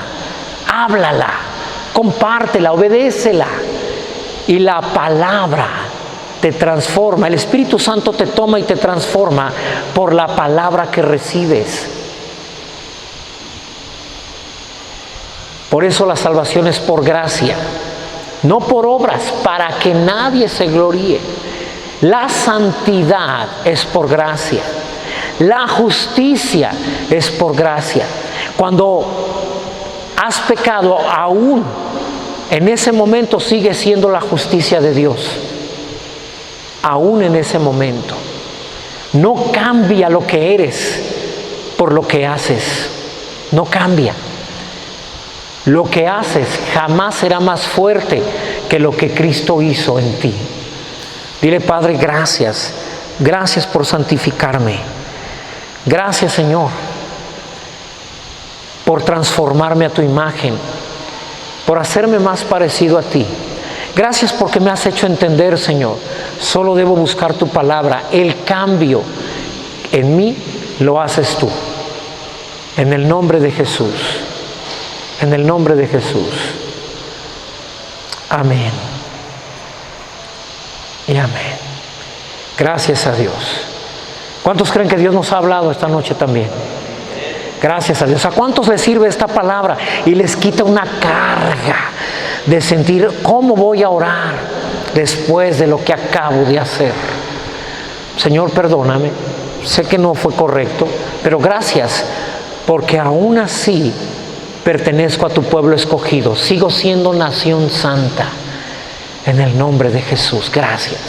háblala, compártela, obedécela, y la palabra te transforma. El Espíritu Santo te toma y te transforma por la palabra que recibes. Por eso la salvación es por gracia, no por obras, para que nadie se gloríe. La santidad es por gracia. La justicia es por gracia. Cuando has pecado, aún en ese momento sigue siendo la justicia de Dios. Aún en ese momento. No cambia lo que eres por lo que haces. No cambia. Lo que haces jamás será más fuerte que lo que Cristo hizo en ti. Dile: Padre, gracias. Gracias por santificarme. Gracias, Señor, por transformarme a tu imagen, por hacerme más parecido a ti. Gracias porque me has hecho entender, Señor, solo debo buscar tu palabra. El cambio en mí lo haces tú. En el nombre de Jesús. En el nombre de Jesús. Amén. Y amén. Gracias a Dios. ¿Cuántos creen que Dios nos ha hablado esta noche también? Gracias a Dios. ¿A cuántos les sirve esta palabra y les quita una carga de sentir cómo voy a orar después de lo que acabo de hacer? Señor, perdóname, sé que no fue correcto, pero gracias, porque aún así pertenezco a tu pueblo escogido, sigo siendo nación santa. En el nombre de Jesús, gracias.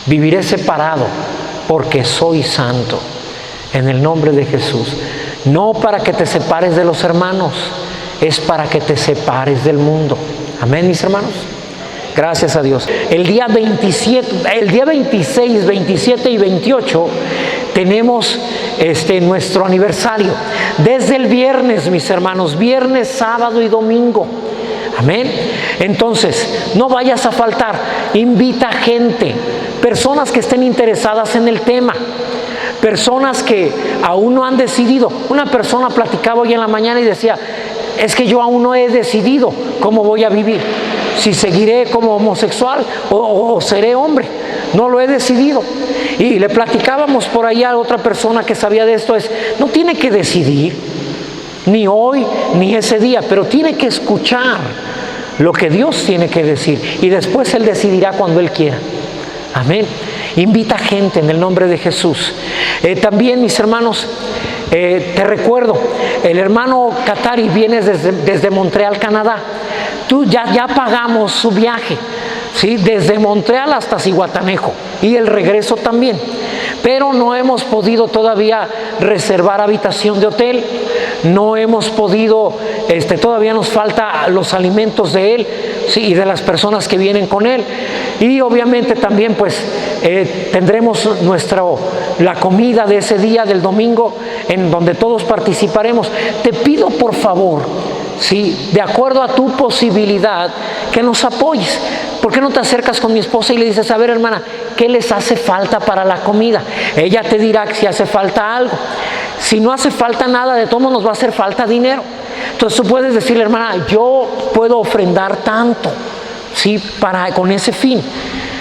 Viviré separado porque soy santo. En el nombre de Jesús. No para que te separes de los hermanos, es para que te separes del mundo. Amén, mis hermanos. Gracias a Dios. El día 26, 27 y 28 tenemos nuestro aniversario. Desde el viernes, mis hermanos, viernes, sábado y domingo. Amén. Entonces, no vayas a faltar. Invita gente, personas que estén interesadas en el tema, personas que aún no han decidido. Una persona platicaba hoy en la mañana y decía: es que yo aún no he decidido cómo voy a vivir, si seguiré como homosexual o seré hombre, no lo he decidido. Y le platicábamos por ahí a otra persona que sabía de esto, no tiene que decidir, ni hoy, ni ese día, pero tiene que escuchar lo que Dios tiene que decir y después Él decidirá cuando Él quiera. Amén. Invita gente en el nombre de Jesús. También, mis hermanos, te recuerdo, el hermano Katari viene desde Montreal, Canadá. Tú ya pagamos su viaje, ¿sí? Desde Montreal hasta Zihuatanejo y el regreso también. Pero no hemos podido todavía reservar habitación de hotel, no hemos podido, todavía nos falta los alimentos de él, ¿sí? Y de las personas que vienen con él. Y obviamente también pues tendremos la comida de ese día, del domingo, en donde todos participaremos. Te pido por favor, ¿sí? De acuerdo a tu posibilidad, que nos apoyes. ¿Por qué no te acercas con mi esposa y le dices, a ver, hermana, ¿qué les hace falta para la comida? Ella te dirá si hace falta algo. Si no hace falta nada, de todo nos va a hacer falta dinero. Entonces tú puedes decirle, hermana, yo puedo ofrendar tanto, ¿sí? Con ese fin.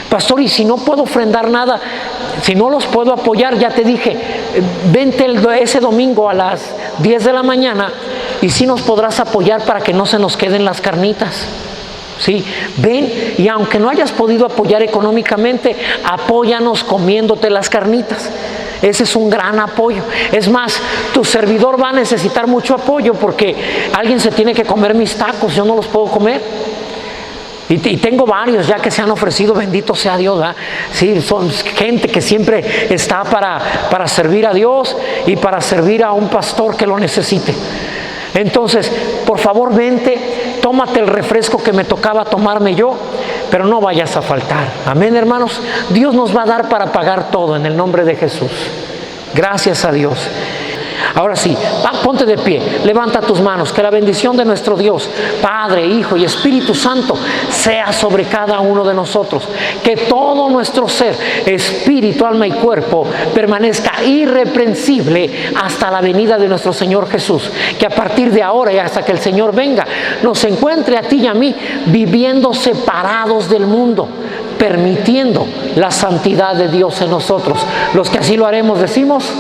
Pastor, y si no puedo ofrendar nada, si no los puedo apoyar, ya te dije, vente ese domingo a las 10 de la mañana y sí nos podrás apoyar para que no se nos queden las carnitas. Sí, ven, y aunque no hayas podido apoyar económicamente, apóyanos comiéndote las carnitas. Ese es un gran apoyo. Es más, tu servidor va a necesitar mucho apoyo porque alguien se tiene que comer mis tacos, yo no los puedo comer. Y tengo varios ya que se han ofrecido, bendito sea Dios, ¿verdad? Sí, son gente que siempre está para servir a Dios y para servir a un pastor que lo necesite. Entonces, por favor, vente, tómate el refresco que me tocaba tomarme yo, pero no vayas a faltar. Amén, hermanos. Dios nos va a dar para pagar todo en el nombre de Jesús. Gracias a Dios. Ahora sí, ponte de pie, levanta tus manos, que la bendición de nuestro Dios, Padre, Hijo y Espíritu Santo sea sobre cada uno de nosotros, que todo nuestro ser, espíritu, alma y cuerpo permanezca irreprensible hasta la venida de nuestro Señor Jesús, que a partir de ahora y hasta que el Señor venga, nos encuentre a ti y a mí viviendo separados del mundo, permitiendo la santidad de Dios en nosotros. Los que así lo haremos decimos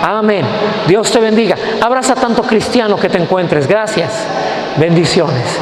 amén. Dios te bendiga. Abraza tanto cristiano que te encuentres. Gracias. Bendiciones.